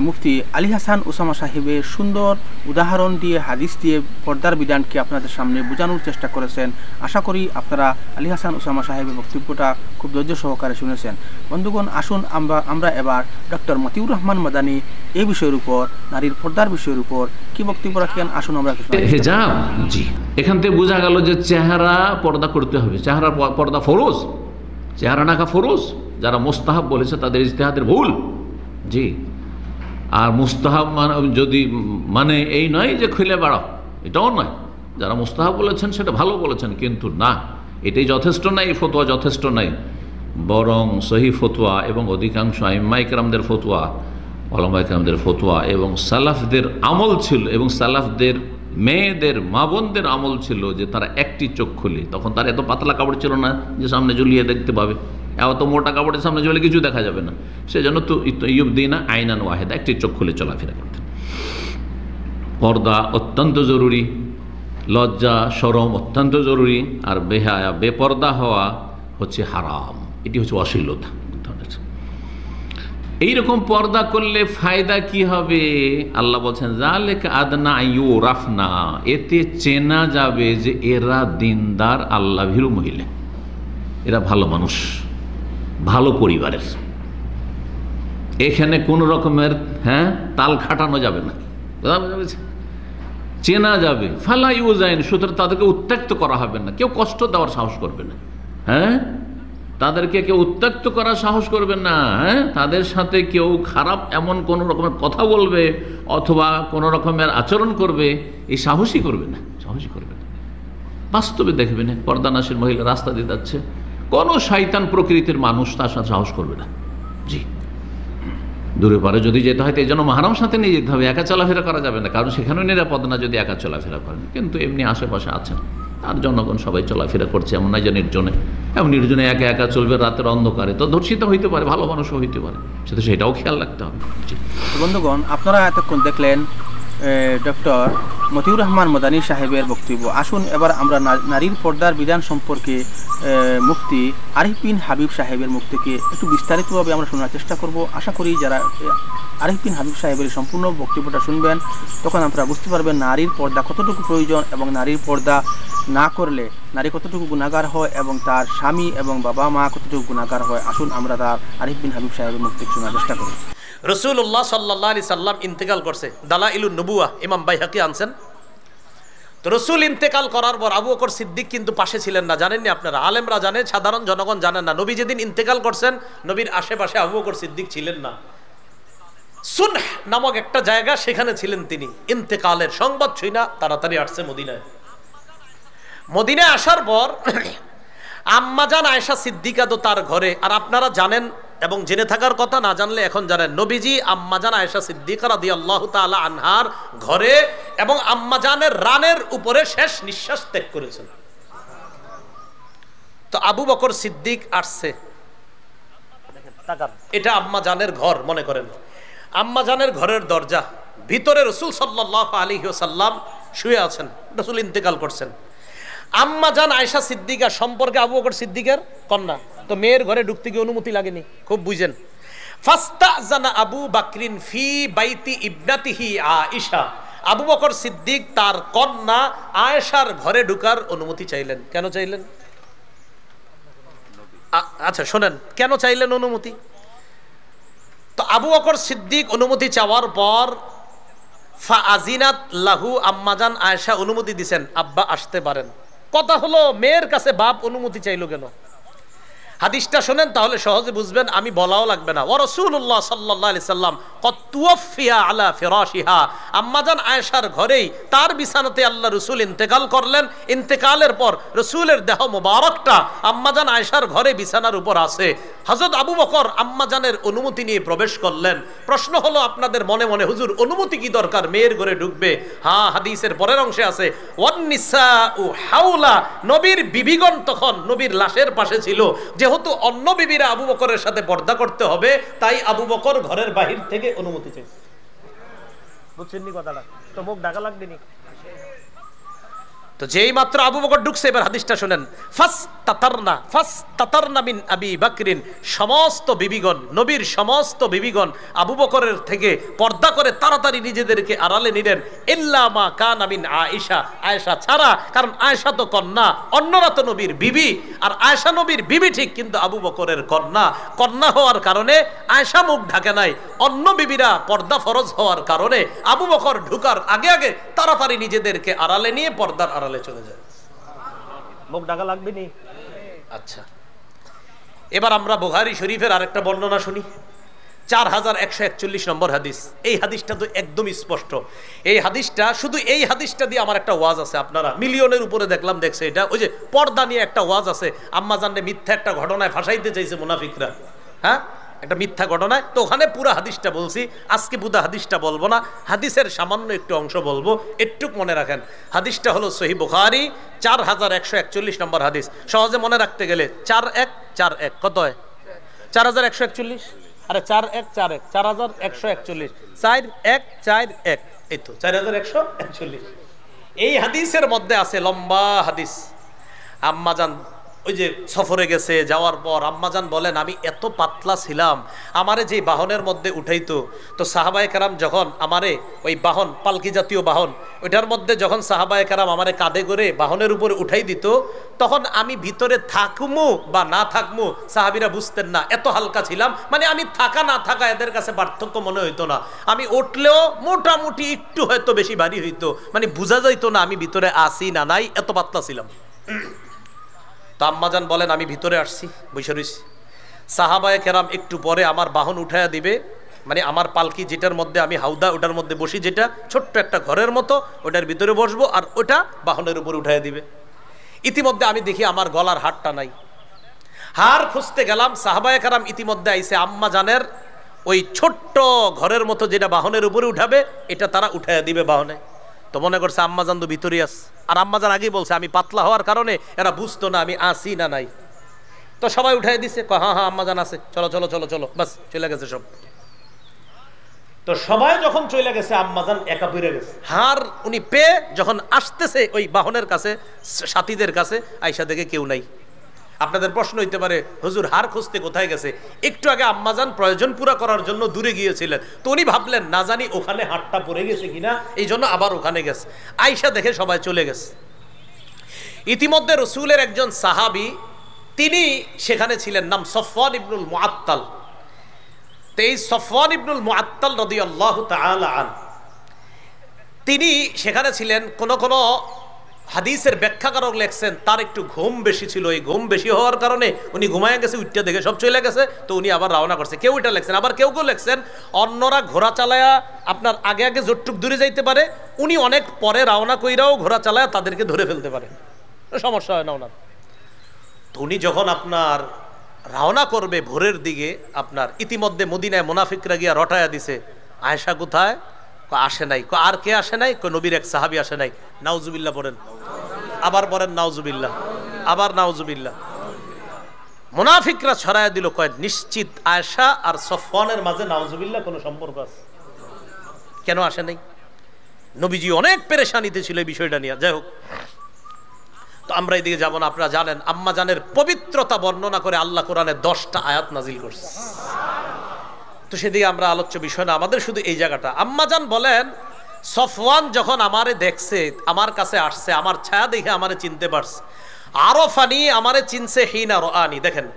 S6: মুফতি আলী হাসান ওসামা সাহেবের সুন্দর উদাহরণ দিয়ে হাদিস দিয়ে পর্দার বিধানকে আপনাদের সামনে বোঝানোর চেষ্টা করেছেন। আশা করি আপনারা আলী হাসান ওসামা সাহেবের বক্তব্যটা খুব ধৈর্য সহকারে শুনেছেন। বন্ধুগণ, আসুন আমরা এবার ডক্টর মতিউর রহমান মাদানী এই বিষয়ের উপর, নারীর পর্দার বিষয়ের উপর কি বক্তব্য রাখেন আসুন আমরা।
S4: হিজাব, জি, এখান থেকে বোঝা গেল যে চেহারা পর্দা করতে হবে, চেহারা পর্দা ফরজ, চেহারা ঢাকা ফরজ। যারা মুস্তাহাব বলেছে তাদের ইজতিহাদের ভুল, জি। আর মুস্তাহাব যদি মানে এই নয় যে খুলে বেড়াও, এটাও নয়। যারা মুস্তাহাব বলেছেন সেটা ভালো বলেছেন, কিন্তু না, এটাই যথেষ্ট নাই, এই ফতোয়া যথেষ্ট নাই। বরং সহি ফতোয়া এবং অধিকাংশ আইম্মা ইকরামদের ফতোয়া, ওলামা ইকরামদের ফতোয়া এবং সালাফদের আমল ছিল, এবং সালাফদের মেয়েদের মা বোনদের আমল ছিল যে তারা একটি চোখ খুলে, তখন তার এত পাতলা কাপড় ছিল না যে সামনে ঝুলিয়ে দেখতে পাবে, এত মোটা কাপড়ের সামনে ঝুলে কিছু দেখা যাবে না, সেজন্য তো ইউবদিনা আইনান ওয়াহিদা, একটি চোখ খুলে চলাফেরা করতেন। পর্দা অত্যন্ত জরুরি, লজ্জা শরম অত্যন্ত জরুরি, আর বেহায়া বেপর্দা হওয়া হচ্ছে হারাম, এটি হচ্ছে অশ্লীলতা। এইরকম পর্দা করলে ফায়দা কি হবে? আল্লাহ বলছেন যালিকা আদনা ইউরাফনা, এতে চেনা যাবে যে এরা দিনদার আল্লাহ ভীরু মহিলা, এরা ভালো মানুষ, ভালো পরিবারের। এখানে কোন রকমের তাল খাটানো যাবে না, চেনা যাবে। ফালা ইউজাইন, সুতরাং তাদেরকে উত্ত্যক্ত করা হবে না, কেউ কষ্ট দেওয়ার সাহস করবে না, তাদেরকে কেউ উত্ত্যক্ত করার সাহস করবে না, তাদের সাথে কেউ খারাপ এমন কোন রকমের কথা বলবে অথবা কোন রকমের আচরণ করবে, এই সাহসই করবে না, সাহসই করবে না। বাস্তবে দেখবেন পর্দানাশীল মহিলা রাস্তা দিয়ে যাচ্ছে, কোনো শয়তান প্রকৃতির মানুষ তার সাথে সাহস করবে না, জি। দূরে পারে যদি যেতে হয় এই জন্য মাহরাম সাথে নিয়ে যেতে হবে, একা চলাফেরা করা যাবে না, কারণ সেখানেও নিরাপদ না যদি একা চলাফেরা করেন। কিন্তু এমনি আশেপাশে আছেন আর জনগণ সবাই চলাফেরা করছে, এমন নয় যে নির্জনে, এমন নির্জনে একা একা চলবে রাতের অন্ধকারে, তো ধর্ষিত হইতে পারে, ভালো মানুষও হইতে পারে, সেটাও খেয়াল রাখতে হবে।
S6: বন্ধুগণ, আপনারা এতক্ষণ দেখলেন ডক্টর মতিউর রহমান মাদানী সাহেবের বক্তব্য। আসুন এবার আমরা নারীর পর্দার বিধান সম্পর্কে মুফতি আরিফ বিন হাবিব সাহেবের মুখ থেকে একটু বিস্তারিতভাবে আমরা শোনার চেষ্টা করব। আশা করি যারা আরিফ বিন হাবিব সাহেবের সম্পূর্ণ বক্তব্যটা শুনবেন তখন আপনারা বুঝতে পারবেন নারীর পর্দা কতটুকু প্রয়োজন এবং নারীর পর্দা না করলে নারী কতটুকু গুনাহগার হয় এবং তার স্বামী এবং বাবা মা কতটুকু গুনাহগার হয়। আসুন আমরা তার আরিফ বিন হাবিব সাহেবের মুখ থেকে শোনার চেষ্টা করি।
S5: রাসূলুল্লাহ সাল্লাল্লাহু আলাইহি সাল্লাম ইন্তেকাল করছে, দালাইলুন নবুওয়াহ ইমাম বাইহাকি আনছেন। তো রসুল ইন্তেকাল করার পর আবু বকর সিদ্দিক কিন্তু পাশে ছিলেন না, জানেননি আপনারা, আলেমরা জানেন, সাধারণ জনগণ জানেন না। নবী যেদিন ইন্তেকাল করছেন নবীর আশেপাশে আবু বকর সিদ্দিক ছিলেন না। সুনহ নামক একটা জায়গা, সেখানে ছিলেন তিনি। ইন্তেকালের সংবাদ শুই না তাড়াতাড়ি আসছে মদিনায়। মদিনায় আসার পর আম্মাজান আয়েশা সিদ্দিকা তো তার ঘরে, আর আপনারা জানেন এবং জেনে থাকার কথা, না জানলে এখন জানেন, নবীজি আম্মাজান আয়েশা সিদ্দিকা রাদিয়াল্লাহু তাআলা আনহার ঘরে এবং আম্মাজানের রানের উপরে শেষ নিঃশ্বাস ত্যাগ করেছেন। তো আবু বকর সিদ্দিক আসছে, এটা আম্মাজানের ঘর মনে করেন, আম্মাজানের ঘরের দরজা, ভিতরে রাসূল সাল্লাল্লাহু আলাইহি ওয়াসাল্লাম শুয়ে আছেন, রাসূল ইন্তেকাল করছেন। আম্মাজান আয়েশা সিদ্দিকা সম্পর্কে আবু বকর সিদ্দিকের কন্যা, তো মেয়ের ঘরে ঢুকতে গিয়ে অনুমতি লাগেনি, খুব বুঝেন। ফাস্তাজানা আবু বকরিন ফি বাইতি ইবনাতিহি আয়েশা, আবু বকর সিদ্দিক তার কন্যা আয়েশার ঘরে ঢুকার অনুমতি চাইলেন। কেন চাইলেন? আচ্ছা শোনেন, কেন চাইলেন অনুমতি? তো আবু বকর সিদ্দিক অনুমতি চাওয়ার পর ফাআজিনাত লাহু, আম্মাজান আয়েশা অনুমতি দিবেন, আব্বা আসতে পারেন। কথা হলো মেয়ের কাছে বাপ অনুমতি চাইলো কেন? হাদিসটা শোনেন তাহলে সহজে বুঝবেন, আমি বলাও লাগবে না। ওয়া রাসূলুল্লাহ সাল্লাল্লাহু আলাইহি সাল্লাম ক্বাদ তুওয়াফিয়া আলা ফিরাশিহা, আম্মাজান আয়েশার ঘরেই তার বিছানাতে আল্লাহ রাসূল ইন্তেকাল করলেন। ইন্তেকালের পর রাসূলের দেহ মোবারকটা আম্মাজান আয়েশার ঘরে বিছানার উপর আছে। হযরত আবু বকর আম্মাজানের অনুমতি নিয়ে প্রবেশ করলেন। প্রশ্ন হলো আপনাদের মনে মনে, হুজুর অনুমতি কি দরকার, মেয়ের ঘরে ঢুকবে? হ্যাঁ, হাদিসের পরের অংশে আছে ওয়ান নিসাউ হাওলা, নবীর বিবিগণ তখন নবীর লাশের পাশে ছিল। যেহেতু অন্য বিবিরা আবু বকরের সাথে পর্দা করতে হবে, তাই আবু বকর ঘরের বাহির থেকে অনুমতি চাইছে। বুঝছেন নি কথাটা? তো মুখ ঢাকা লাগবে নি। তো যেই মাত্র আবু বকর ঢুকছে, এবার হাদিসটা শুনেন। ফাস্তাতারনা মিন আবি বকরিন, সমস্ত বিবিগণ, নবীর সমস্ত বিবিগণ আবু বকরের থেকে পর্দা করে তাড়াতাড়ি নিজেদেরকে আড়ালে নিলেন। ইল্লা মা কানা মিন আয়েশা, আয়েশা ছাড়া, কারণ আয়েশা তো কন্যা, অন্যরা তো নবীর বিবি, আর আয়েশা নবীর বিবি ঠিক, কিন্তু আবু বকরের কন্যা। কন্যা হওয়ার কারণে আয়েশা মুখ ঢাকে নাই, অন্য বিবিরা পর্দা ফরজ হওয়ার কারণে আবু বকর ঢুকার আগে আগে তাড়াতাড়ি নিজেদেরকে আড়ালে নিয়ে পর্দার আড়ালে চলে যায়। মুখ ঢাকা লাগবে নি? আচ্ছা, এবার আমরা বুখারী শরীফের আরেকটা বর্ণনা শুনি, 4141 নম্বর হাদিস। এই হাদিসটা তো একদম স্পষ্ট। এই হাদিসটা, শুধু এই হাদিসটা দিয়ে আমার একটা ওয়াজ আছে, আপনারা মিলিয়নের উপরে দেখলাম দেখছে এটা, ওই যে পর্দা নিয়ে একটা ওয়াজ আছে, আম্মাজানকে মিথ্যা একটা ঘটনায় ফাঁসাইতে চাইছে মুনাফিকরা, হ্যাঁ, একটা মিথ্যা ঘটনায়। তো ওখানে পুরো হাদিসটা বলছি, আজকে পুরো হাদিসটা বলবো না, হাদিসের সামান্য একটু অংশ বলবো, একটু মনে রাখেন। হাদিসটা হলো সহিহ বুখারী 4141 নম্বর হাদিস। সহজে মনে রাখতে গেলে 4141 কত হয়? 4141, আরে 4141, 4141, 4141, এই তো 4141। এই হাদিসের মধ্যে আছে লম্বা হাদিস। আম্মাজান ওই যে সফরে গেছে, যাওয়ার পর আম্মাজান বলেন, আমি এত পাতলা ছিলাম, আমারে যে বাহনের মধ্যে উঠাইতো, তো সাহাবায়ে কেরাম যখন আমারে ওই বাহন, পালকি জাতীয় বাহন, ওইটার মধ্যে যখন সাহাবায়ে কেরাম আমারে কাঁধে করে বাহনের উপরে উঠাই দিত, তখন আমি ভিতরে থাকমু বা না থাকমু সাহাবীরা বুঝতেন না, এত হালকা ছিলাম। মানে আমি থাকা না থাকা এদের কাছে পার্থক্য মনে হইতো না, আমি উঠলেও মোটামুটি একটু হয়তো বেশি ভারী হইতো, মানে বোঝা যাইতো না আমি ভিতরে আসি না নাই, এত পাতলা ছিলাম। তো আম্মাজান বলেন, আমি ভিতরে আসছি, বসে রইছি, সাহাবায়ে কেরাম একটু পরে আমার বাহন উঠাইয়া দিবে, মানে আমার পালকি যেটার মধ্যে আমি হাউদা, ওটার মধ্যে বসি, যেটা ছোট্ট একটা ঘরের মতো, ওটার ভিতরে বসবো, আর ওটা বাহনের উপর উঠাইয়া দিবে। ইতিমধ্যে আমি দেখি আমার গলার হাড়টা নাই, হাড় খুঁজতে গেলাম, সাহাবায়ে কেরাম ইতিমধ্যে আইছে আম্মাজানের ওই ছোট্ট ঘরের মতো যেটা বাহনের উপরে উঠাবে, এটা তারা উঠাইয়া দিবে বাহনে। তো মনে করছে আম্মাজান তো ভিতরে আছে, আর আম্মাজান আগেই বলছে আমি পাতলা হওয়ার কারণে এরা বুঝতো না আমি আসি না নাই। তো সবাই উঠাই দিছে, হ্যাঁ হ্যাঁ আম্মাজান আছে, চলো চলো চলো চলো, বাস চলে গেছে সব। তো সবাই যখন চলে গেছে, আম্মাজান একা পড়ে গেছে। হার উনি পেয়ে যখন আসতেছে ওই বাহনের কাছে, সাথীদের কাছে, আয়েশা দেখে কেউ নাই। আপনাদের প্রশ্ন হইতে পারে, হুজুর হার খুঁজতে কোথায় গেছে? একটু আগে আম্মাজান প্রয়োজন পুরা করার জন্য দূরে গিয়েছিলেন, তো উনি ভাবলেন না জানি ওখানে হাড়টা পড়ে গেছে কিনা, এই জন্য আবার ওখানে গেছে। আয়েশা দেখে সবাই চলে গেছে। ইতিমধ্যে রাসূলের একজন সাহাবী, তিনি সেখানে ছিলেন, নাম সফওয়ান ইবনুল মুআত্তাল। তো এই সফওয়ান ইবনুল মুআত্তাল রাদিয়াল্লাহু তাআলা আন, তিনি সেখানে ছিলেন। কোন কোন হাদিসের ব্যাখ্যাকারক লেখছেন তার একটু ঘুম বেশি ছিল, এই ঘুম বেশি হওয়ার কারণে উনি ঘুমায় গেছে, উঠতে দেখে সব চলে গেছে, তো উনি আবার রওনা করছে। কেউ এটা লেখছেন, আবার কেউ লেখছেন অন্যরা ঘোড়া চালায়া আপনার আগে আগে জোরটুক দূরে যাইতে পারে, উনি অনেক পরে রওনা কইরাও ঘোড়া চালায়া তাদেরকে ধরে ফেলতে পারে, সমস্যা হয় না ওনার। তো উনি যখন আপনার রওনা করবে ভোরের দিকে, আপনার ইতিমধ্যে মদিনায় মুনাফিকরা গিয়া রটায়া দিছে, আয়েশা কোথায়? আসে নাই। আর কে আসে নাই? নবীর এক সাহাবী আসে নাই। নাউজুবিল্লাহ পড়েন, আবার পড়েন নাউজুবিল্লাহ, আবার নাউজুবিল্লাহ। মুনাফিকরা ছড়ায়া দিল, কয় নিশ্চিত আয়েশা আর সফওয়ানের মাঝে নাউজুবিল্লাহ কোনো সম্পর্ক আছে। কেন আসে নাই? নবীজি অনেক পেরেশানিতে ছিল এই বিষয়টা নিয়ে। যাই হোক, তো আমরা এদিকে যাব না। আপনারা জানেন আম্মা জানের পবিত্রতা বর্ণনা করে আল্লাহ কোরআনে 10টা আয়াত নাজিল করছে। তো সেদিকে আমরা আলোচ্য বিষয় না, আমাদের শুধু এই জায়গাটা। আম্মাজান বলেন সফওয়ান যখন আমারে দেখছে, আমার কাছে আসছে, আমার ছায়া দেখে আমারে চিনতে পারছে। আরফানি, আমারে চিনছে, হিনা রাআনি। দেখেন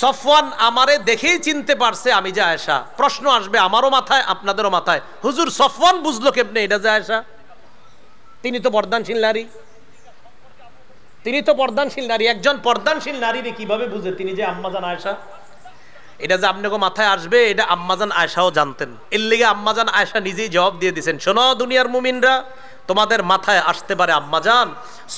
S5: সফওয়ান আমারে দেখেই চিনতে পারছে আমি যে আয়েশা। প্রশ্ন আসবে আমারও মাথায়, আপনাদেরও মাথায়, হুজুর সফওয়ান বুঝলো কেমনে এটা যে আয়েশা? তিনি তো পর্দানশীল নারী, তিনি তো পর্দানশীল নারী। একজন পর্দানশীল নারীরে কিভাবে বুঝে তিনি যে আম্মাজান আয়েশা? এটা যে আপনাকে মাথায় আসবে, এটা আম্মাজান আয়েশাও জানতেন। এর লিগে আম্মাজান আয়েশা নিজেই জবাব দিয়ে দিয়েছেন, শোনো দুনিয়ার মুমিনরা, তোমাদের মাথায় আসতে পারে আম্মাজান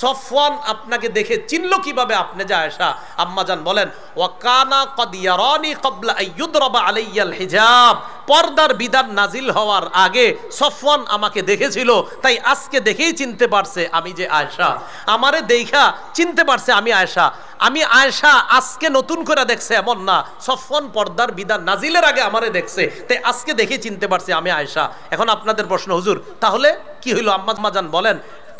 S5: সফওয়ান আপনাকে দেখে চিনলো কিভাবে আপনি যে আয়েশা? আম্মাজান বলেন ওয়াকানা ক্বাদ ইয়ারানি ক্বাবলা আইয়ুদরাবা আলাইয়াল হিজাব। পর্দার বিধান নাজিল হওয়ার আগে সফওয়ান আমাকে দেখেছিল, তাই আজকে দেখেই চিনতে পারছে আমি যে আয়েশা। আমারে দেখা চিনতে পারছে আমি আয়েশা। আমি আয়েশা আজকে নতুন করে দেখছে এমন না, সফওয়ান পর্দার বিধান নাজিলের আগে আমারে দেখছে, তাই আজকে দেখে চিনতে পারছে আমি আয়েশা। এখন আপনাদের প্রশ্ন, হুজুর তাহলে কি হইল? আম্মাজান বলেন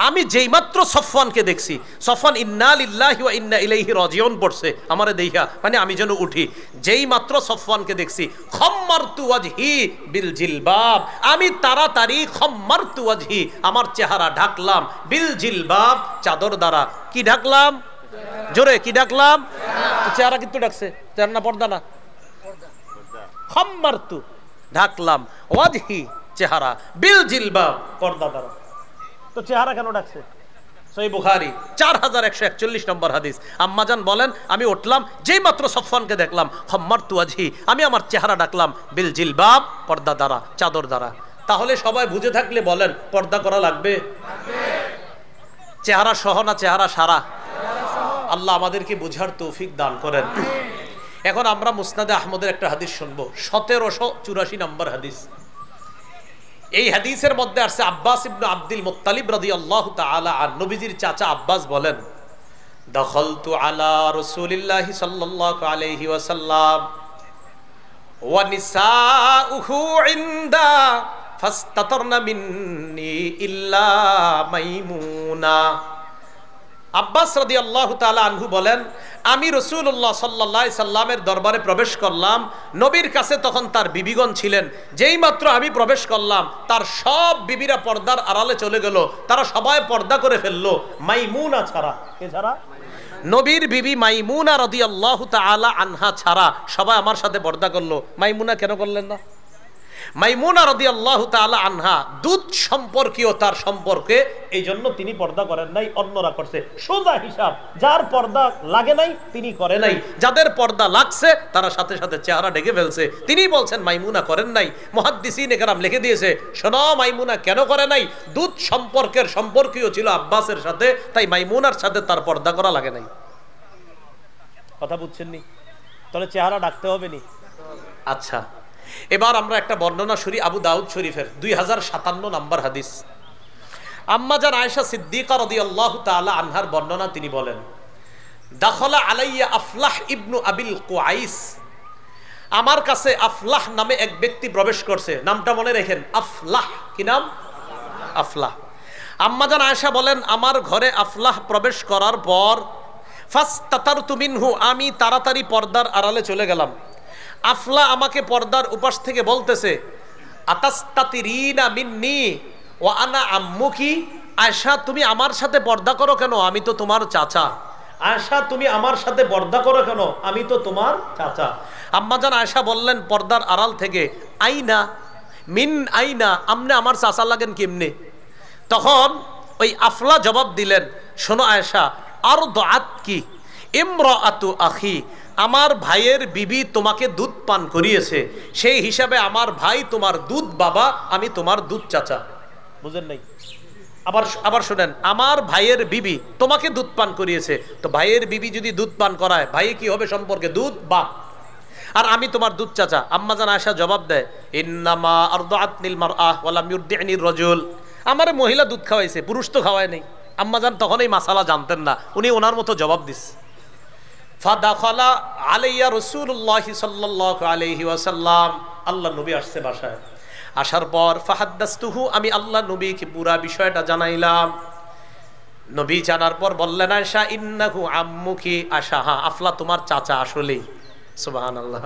S5: আমি যেই মাত্র সফওয়ানকে দেখছি, সফওয়ান ইন্না লিল্লাহি ওয়া ইন্না ইলাইহি রাজিউন পড়ছে আমারে দেইখা, মানে আমি যেন উঠি। যেই মাত্র সফওয়ানকে দেখছি, খাম্মারতু ওয়াজহি বিল জিলবাব, আমি তাড়াতাড়ি খাম্মারতু ওয়াজহি, আমার চেহারা ঢাকলাম, বিল জিলবাব, চাদর দ্বারা। কি ঢাকলাম? জোরে কি ডাকলাম? চেহারা কিন্তু ডাকছে, চেহারা না পর্দা না, খাম্মারতু ঢাকলাম, ওয়াজহি চেহারা, বিল জিলবাব পর্দা দ্বারা। তো চেহারা কেন ডাকছে? সহিহ বুখারী 4141 নম্বর হাদিস। আম্মাজান বলেন আমি উঠলাম, যেই মাত্র সফওয়ানকে দেখলাম, খাম্মারতু ওয়াজহি, আমি আমার চেহারা ডাকলাম, বিল জিলবাব পর্দা দ্বারা, চাদর দ্বারা। তাহলে সবাই বুঝে থাকলে বলেন পর্দা করা লাগবে? চেহারা সহ না চেহারা সারা? আল্লাহ আমাদেরকে বুঝার তৌফিক দান করেন। এখন আমরা মুসনাদে আহমদের একটা হাদিস শুনবো, 1784 নম্বর হাদিস। এই হাদিসের মধ্যে আসছে আব্বাস ইবনে আব্দুল মুত্তালিব রাদিয়াল্লাহু তাআলা আন, নবীজির চাচা আব্বাস বলেন দাখালতু আলা রাসূলিল্লাহি সাল্লাল্লাহু আলাইহি ওয়াসাল্লাম ওয়া নিসাউহু ইনদা ফাস্তাতারনা মিন্নি ইল্লা মাইমুনা। আব্বাস রাদিয়াল্লাহু তাআলা আনহু বলেন আমি রাসূলুল্লাহ সাল্লাল্লাহু আলাইহি সাল্লামের দরবারে প্রবেশ করলাম, নবীর কাছে তখন তার বিবিগণ ছিলেন। যেই মাত্র আমি প্রবেশ করলাম, তার সব বিবিরা পর্দার আড়ালে চলে গেল, তারা সবাই পর্দা করে ফেললো, মাইমুনা ছাড়া। কে ছাড়া? নবীর বিবি মাইমুনা রাদিয়াল্লাহু তাআলা আনহা ছাড়া সবাই আমার সাথে পর্দা করলো। মাইমুনা কেন করলেন না? মাইমুনা রাদিয়াল্লাহু তাআলা আনহা দুধ সম্পর্কীয় তার সম্পর্কে, এই জন্য তিনি পর্দা করেন নাই, অন্যরা করছে। সোজা হিসাব, যার পর্দা লাগে নাই তিনি করে নাই, যাদের পর্দা লাগছে তারা সাথে সাথে চেহারা ঢেকে ফেলছে। তিনি বলছেন মাইমুনা করেন নাই। মুহাদ্দিসিন একরাম লিখে দিয়েছে, শোনো মাইমুনা কেন করে নাই? দুধ সম্পর্কের সম্পর্কীয় ছিল আব্বাসের সাথে, তাই মাইমুনার সাথে তার পর্দা করা লাগে নাই। কথা বুঝছেন নি? তাহলে চেহারা ডাকতে হবে নি? আচ্ছা, এবার আমরা একটা বর্ণনা শুনি আবু দাউদ শরীফের 2057 নম্বর হাদিস। আম্মাজান আয়েশা সিদ্দিকা রাদিয়াল্লাহু তাআলা আনহার বর্ণনা, তিনি বলেন দাখলা আলাইয়া আফলাহ ইবনু আবিল কুআইস, আমার কাছে আফলাহ নামে এক ব্যক্তি প্রবেশ করছে। নামটা মনে রাখেন, আফলাহ। কি নাম? আফলাহ। আম্মাজান আয়েশা বলেন আমার ঘরে আফলাহ প্রবেশ করার পর ফাস্তাতারতু মিনহু, আমি তাড়াতাড়ি পর্দার আড়ালে চলে গেলাম। আফলা আমাকে পর্দার উপাস থেকে বলতেছে আতাস্তাতিরিনা মিন্নি ওয়া আনা আম্মুকি, আয়েশা তুমি আমার সাথে পর্দা করো কেন? আমি তো তোমার চাচা। আয়েশা তুমি আমার সাথে পর্দা করো কেন? আমি তো তোমার চাচা। আম্মাজান আয়েশা বললেন পর্দার আড়াল থেকে, আইনা মিন আইনা, আমনে আমার চাচা লাগেন কেমনে? তখন ওই আফলা জবাব দিলেন শোনো আয়েশা, আরদাআত কি ইমরাআতু আখি, আমার ভাইয়ের বিবি তোমাকে দুধ পান করিয়েছে, সেই হিসাবে আমার ভাই তোমার দুধ বাবা, আমি তোমার দুধ চাচা। বুঝেন নাই? আবার শোনেন, আমার ভাইয়ের বিবি তোমাকে দুধ পান করিয়েছে, তো ভাইয়ের বিবি যদি দুধ পান করায় ভাই কি হবে সম্পর্কে? দুধ বাপ। আর আমি তোমার দুধ চাচা। আম্মাজান আয়েশা জবাব দেয়, ইন্নামা আরদাআতনিল মারআহ ওয়া লাম ইউরদি'নির রাজুল, আমারে মহিলা দুধ খাওয়াইছে, পুরুষ তো খাওয়ায় নাই। আম্মাজান তখন এই মাসালা জানতেন না, উনি ওনার মতো জবাব দিস। ফাদাখালা আলাইয়া রাসূলুল্লাহি সাল্লাল্লাহু আলাইহি ওয়াসাল্লাম, আল্লাহ নবী আসছে বাসায়। আসার পর ফাহাদ্দাসতুহু, আমি আল্লাহ নবীকে পুরা বিষয়টা জানাইলাম। নবী জানার পর বললেন, আয়েশা ইন্নাহু আম্মুকি, আয়েশা হ্যাঁ আফলা তোমার চাচা আসলেই। সুবহানাল্লাহ।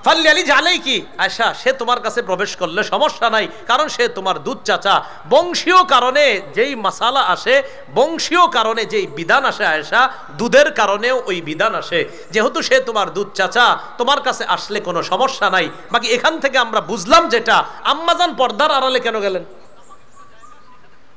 S5: ফাল্যালি জালাইকি, আয়েশা সে তোমার কাছে প্রবেশ করলে সমস্যা নাই, কারণ সে তোমার দুধ চাচা। বংশীয় কারণে যেই মাসালা আসে, বংশীয় কারণে যেই বিধান আসে আয়েশা, দুধের কারণেও ওই বিধান আসে। যেহেতু সে তোমার দুধ চাচা, তোমার কাছে আসলে কোনো সমস্যা নাই। বাকি এখান থেকে আমরা বুঝলাম যেটা, আম্মাজান পর্দার আড়ালে কেন গেলেন?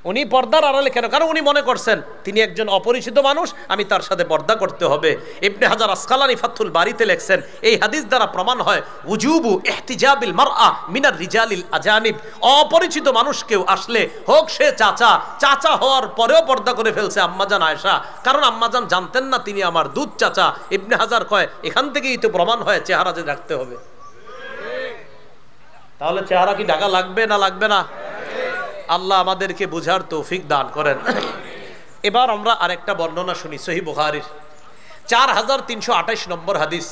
S5: উনি পর্দার আড়ালে কেন? কারণ উনি মনে করছেন তিনি একজন অপরিচিত মানুষ, আমি তার সাথে পর্দা করতে হবে। ইবনে হাজার আসকালানি ফাথুল বারিতে লেখছেন, এই হাদিস দ্বারা প্রমাণ হয় উজুবু ইহতিজাবিল মারআ মিনার রিজালিল আজানিব, অপরিচিত মানুষ কেউ আসলে হোক সে চাচা, চাচা হওয়ার পরেও পর্দা করে ফেলছে আম্মাজান আয়েশা, কারণ আম্মাজান জানতেন না তিনি আমার দুধ চাচা। ইবনে হাজার কয় এখান থেকেই তো প্রমাণ হয় চেহারা যে রাখতে হবে। তাহলে চেহারা কি ঢাকা লাগবে না লাগবে না? আল্লাহ আমাদেরকে বুঝার তৌফিক দান করেন। এবার আমরা আরেকটা বর্ণনা শুনি সহিহ বুখারীর 4328 নম্বর হাদিস।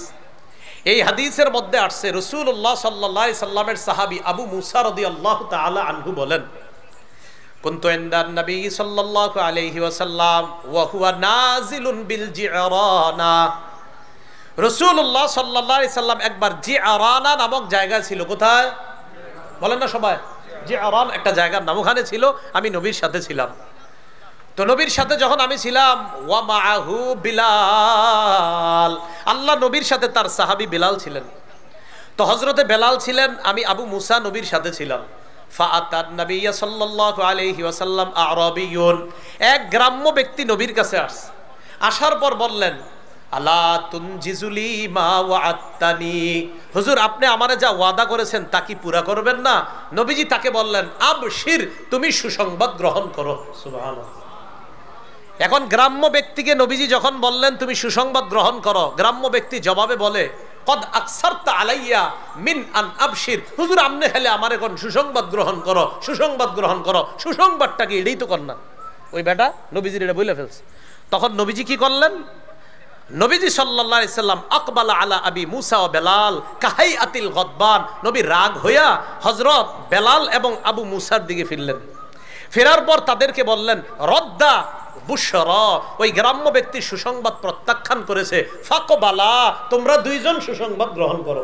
S5: এই হাদিসের মধ্যে আসছে রাসূলুল্লাহ সাল্লাল্লাহু আলাইহি সাল্লামের সাহাবী আবু মুসা রাদিয়াল্লাহু তাআলা আনহু বলেন, কুনতু ইনদান নবী সাল্লাল্লাহু আলাইহি ওয়াসাল্লাম ওয়া হুয়া নাজিলুন বিল জিআরানা। রাসূলুল্লাহ সাল্লাল্লাহু আলাইহি সাল্লাম একবার জিআরানা নামক জায়গা ছিল, কোথায় বলেন না সবাই? জিআরান একটা জায়গার নাম, ওখানে ছিল। আমি নবীর সাথে ছিলাম। তো নবীর সাথে যখন আমি ছিলাম, ওয়া মাআহু বিলাল, আল্লাহ নবীর সাথে তার সাহাবী বিলাল ছিলেন। তো হযরতে বেলাল ছিলেন, আমি আবু মুসা নবীর সাথে ছিলাম। ফাআতান নবিয়্য সাল্লাল্লাহু আলাইহি ওয়াসাল্লাম আরাবিয়ুন, এক গ্রাম্য ব্যক্তি নবীর কাছে আসছে। আসার পর বললেন, আলা তুনজিজুলি মা ওয়াআত্তানি, হুজুর আপনি আমারে যা ওয়াদা করেছেন তা কি পুরা করবেন না? নবীজি তাকে বললেন, আবশির, তুমি সুসংবাদ গ্রহণ করো। সুবহানাল্লাহ। এখন গ্রাম্য ব্যক্তিকে নবীজি যখন বললেন তুমি সুসংবাদ গ্রহণ করো, গ্রাম্য ব্যক্তি জবাবে বলে, কদ আকসারতা আলাইয়া মিন আন আবশির, হুজুর আপনি খালি আমার এখন সুসংবাদ গ্রহণ করো, সুসংবাদ গ্রহণ করো। সুসংবাদটা কি? এটাই তো কর না। ওই বেটা নবীজির এটা বলে ফেলছে। তখন নবীজি কি করলেন? নবীজি সাল্লাল্লাহু আলাইহি সাল্লাম আকবালা আলা আবি মুসা ওয়া বেলাল কাহাইআতিল গদবান, নবী রাগ হইয়া হযরত বেলাল এবং আবু মুসার দিকে ফিরলেন। ফেরার পর তাদেরকে বললেন, রদ্দা বুশরা, ওই গ্রাম্য ব্যক্তি সুসংবাদ প্রত্যাখ্যান করেছে। ফাকবালা, তোমরা দুইজন সুসংবাদ গ্রহণ করো।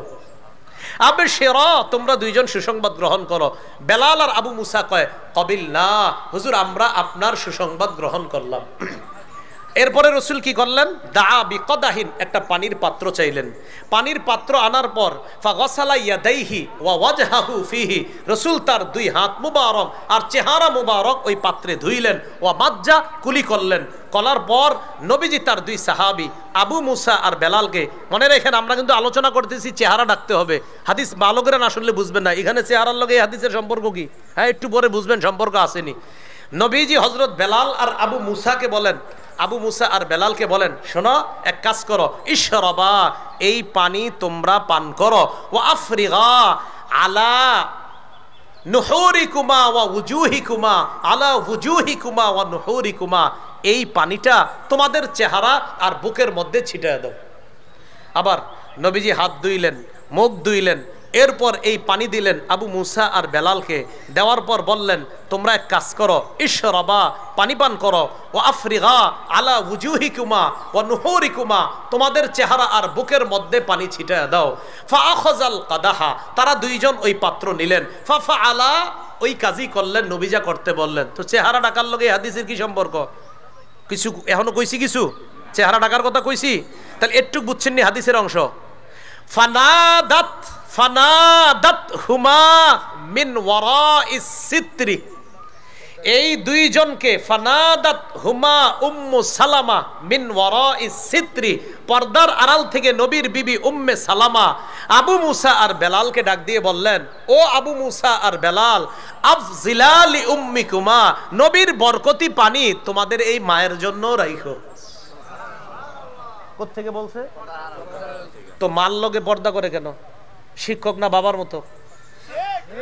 S5: আবশিরা, তোমরা দুইজন সুসংবাদ গ্রহণ করো। বেলাল আর আবু মুসা কয়, কবিলনা, হুজুর আমরা আপনার সুসংবাদ গ্রহণ করলাম। এরপরে রসুল কি করলেন? দা বিকদাহিন, একটা পানির পাত্র চাইলেন। পানির পাত্র আনার পর ফাগসালা ইয়াদাইহি ওয়া ওয়াজহাহু ফিহি, রসুল তার দুই হাত মুবারক আর চেহারা মুবারক ওই পাত্রে ধুইলেন। ওয়া মাজ্জা, কুলি করলেন। করার পর নবীজি তার দুই সাহাবী আবু মুসা আর বেলালকে, মনে রেখেন আমরা কিন্তু আলোচনা করতেছি চেহারা ডাকতে হবে। হাদিস ভালো করে না শুনলে বুঝবেন না এখানে চেহারার লগে এই হাদিসের সম্পর্ক কি। হ্যাঁ একটু পরে বুঝবেন সম্পর্ক আসেনি। নবীজি হযরত বেলাল আর আবু মুসাকে বলেন, আবু মুসা আর বেলালকে বলেন, শোনো এক কাজ করো, ইশরাবা, এই পানি তোমরা পান করো। ওয়া আফরিগা আলা নুহুরিকুমা ওয়া উজুহিকুমা, আলা উজুহিকুমা ওয়া নুহুরিকুমা, এই পানিটা তোমাদের চেহারা আর বুকের মধ্যে ছিটিয়ে দাও। আবার নবীজি হাত ধুইলেন, মুখ ধুইলেন, এরপর এই পানি দিলেন আবু মুসা আর বেলালকে। দেওয়ার পর বললেন, তোমরা এক কাজ করো, ইশরাবা, পানি পান করো। ও আফরিগা আলা উজুহিকুমা ওয়া নুহুরিকুমা, তোমাদের চেহারা আর বুকের মধ্যে পানি ছিটিয়ে দাও। ফাআখাযাল কাদাহা, তারা দুইজন ওই পাত্র নিলেন। ফাফআলা, ওই কাজই করলেন নবীজা করতে বললেন। তো চেহারা ডাকার লগে হাদিসের কি সম্পর্ক? কিছু এখনো কইছি, কিছু চেহারা ডাকার কথা কইছি, তাহলে একটু বুঝছেন নি হাদিসের অংশ। ফানাদাত হুমা মিন ওয়ারাইস সিত্রি, এই দুইজনকে ফানাদাত হুমা উম্মু সালামা মিন ওয়ারাইস সিত্রি, পর্দার আড়াল থেকে নবীর বিবি উম্মে সালামা আবু মুসা আর বেলালকে ডাক দিয়ে বললেন, ও আবু মুসা আর বেলাল, আফজিলালি উম্মিকুমা, নবীর বরকতি পানি তোমাদের এই মায়ের জন্য রাখো। কোত্থেকে বলছে? তো মার লগে পর্দা করে কেন? শিক্ষক না বাবার মতো?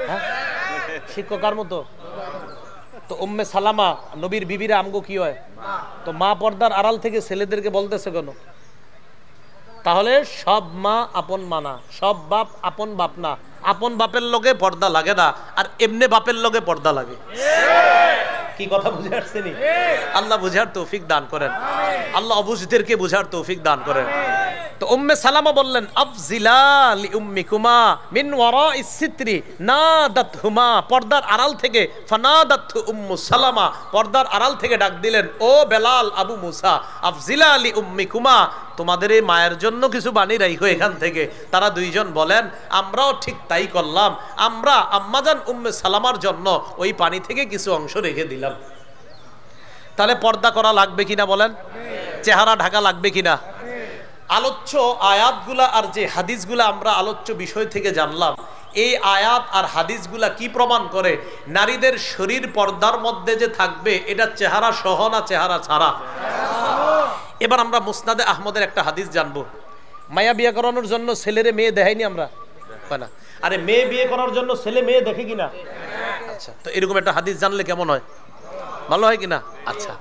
S5: হ্যাঁ? শিক্ষক কার মতো? তো উম্মে সালামা নবীর বিবিরা আমগো কি হয়? তো মা পর্দার আড়াল থেকে ছেলেদেরকে বলতেছে কেন? তাহলে সব মা আপন মানা, সব বাপ আপন বাপ না। আপন বাপের লগে পর্দা লাগে না, আর এমনে বাপের লগে পর্দা লাগে। কি কথা বুঝে আসছেনি? আল্লাহ বুঝার তৌফিক দান করেন, আল্লাহ অবুঝদেরকে বুঝার তৌফিক দান করেন। তো উম্মে সালামা বললেন, আফজিলা লি উম্মিকুমা মিন ওয়ারাইস সিত্রি নাদাতহুমা, পর্দার আড়াল থেকে ফানাদাতহু উম্মু সালামা, পর্দার আড়াল থেকে ডাক দিলেন, ও বেলাল আবু মুসা, আফজিলা লি উম্মিকুমা, তোমাদের এই মায়ের জন্য কিছু বাণী রাখো এখান থেকে। তারা দুইজন বলেন, আমরাও ঠিক তাই করলাম, আমরা আম্মাজান উম্মে সালামার জন্য ওই পানি থেকে কিছু অংশ রেখে দিলাম। তাহলে পর্দা করা লাগবে কিনা বলেন? চেহারা ঢাকা লাগবে কিনা? আলোচ্য আয়াতগুলা আর যে হাদিসগুলা আমরা আলোচ্য বিষয় থেকে জানলাম, এই আয়াত আর হাদিসগুলা কি প্রমাণ করে? নারীদের শরীর পর্দার মধ্যে যে থাকবে, এটা চেহারা সহ না চেহারা ছাড়া? এবার আমরা মুসনাদে আহমদের একটা হাদিস জানবো। মায়া বিয়ে করানোর জন্য ছেলেরে মেয়ে দেখাইনি আমরা? না, আরে মেয়ে বিয়ে করার জন্য ছেলে মেয়ে দেখে কিনা? আচ্ছা, তো এরকম একটা হাদিস জানলে কেমন হয়? ভালো হয় কিনা? আচ্ছা,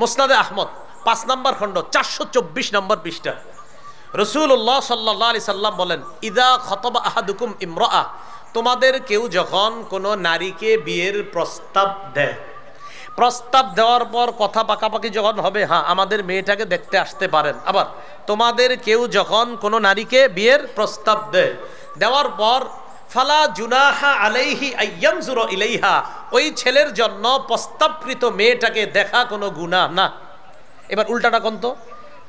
S5: মুসনাদে আহমদ 5 নম্বর খণ্ড 424 নম্বর পৃষ্ঠা রাসূলুল্লাহ সাল্লাল্লাহু আলাইহি সাল্লাম বলেন, ইদা খাতাবা আহাদুকুম ইমরাআ, তোমাদের কেউ যখন কোনো নারীকে বিয়ের প্রস্তাব দেয়, প্রস্তাব দেওয়ার পর কথা পাকাপাকি যখন হবে, হ্যাঁ আমাদের মেয়েটাকে দেখতে আসতে পারেন। আবার তোমাদের কেউ যখন কোনো নারীকে বিয়ের প্রস্তাব দেয়, দেওয়ার পর ফালা জুনাহা আলাইহি আইয়ানজুরা ইলাইহা, ওই ছেলের জন্য প্রস্তাবকৃত মেয়েটাকে দেখা কোনো গুনাহ না। এবার উল্টাটা কোন তো?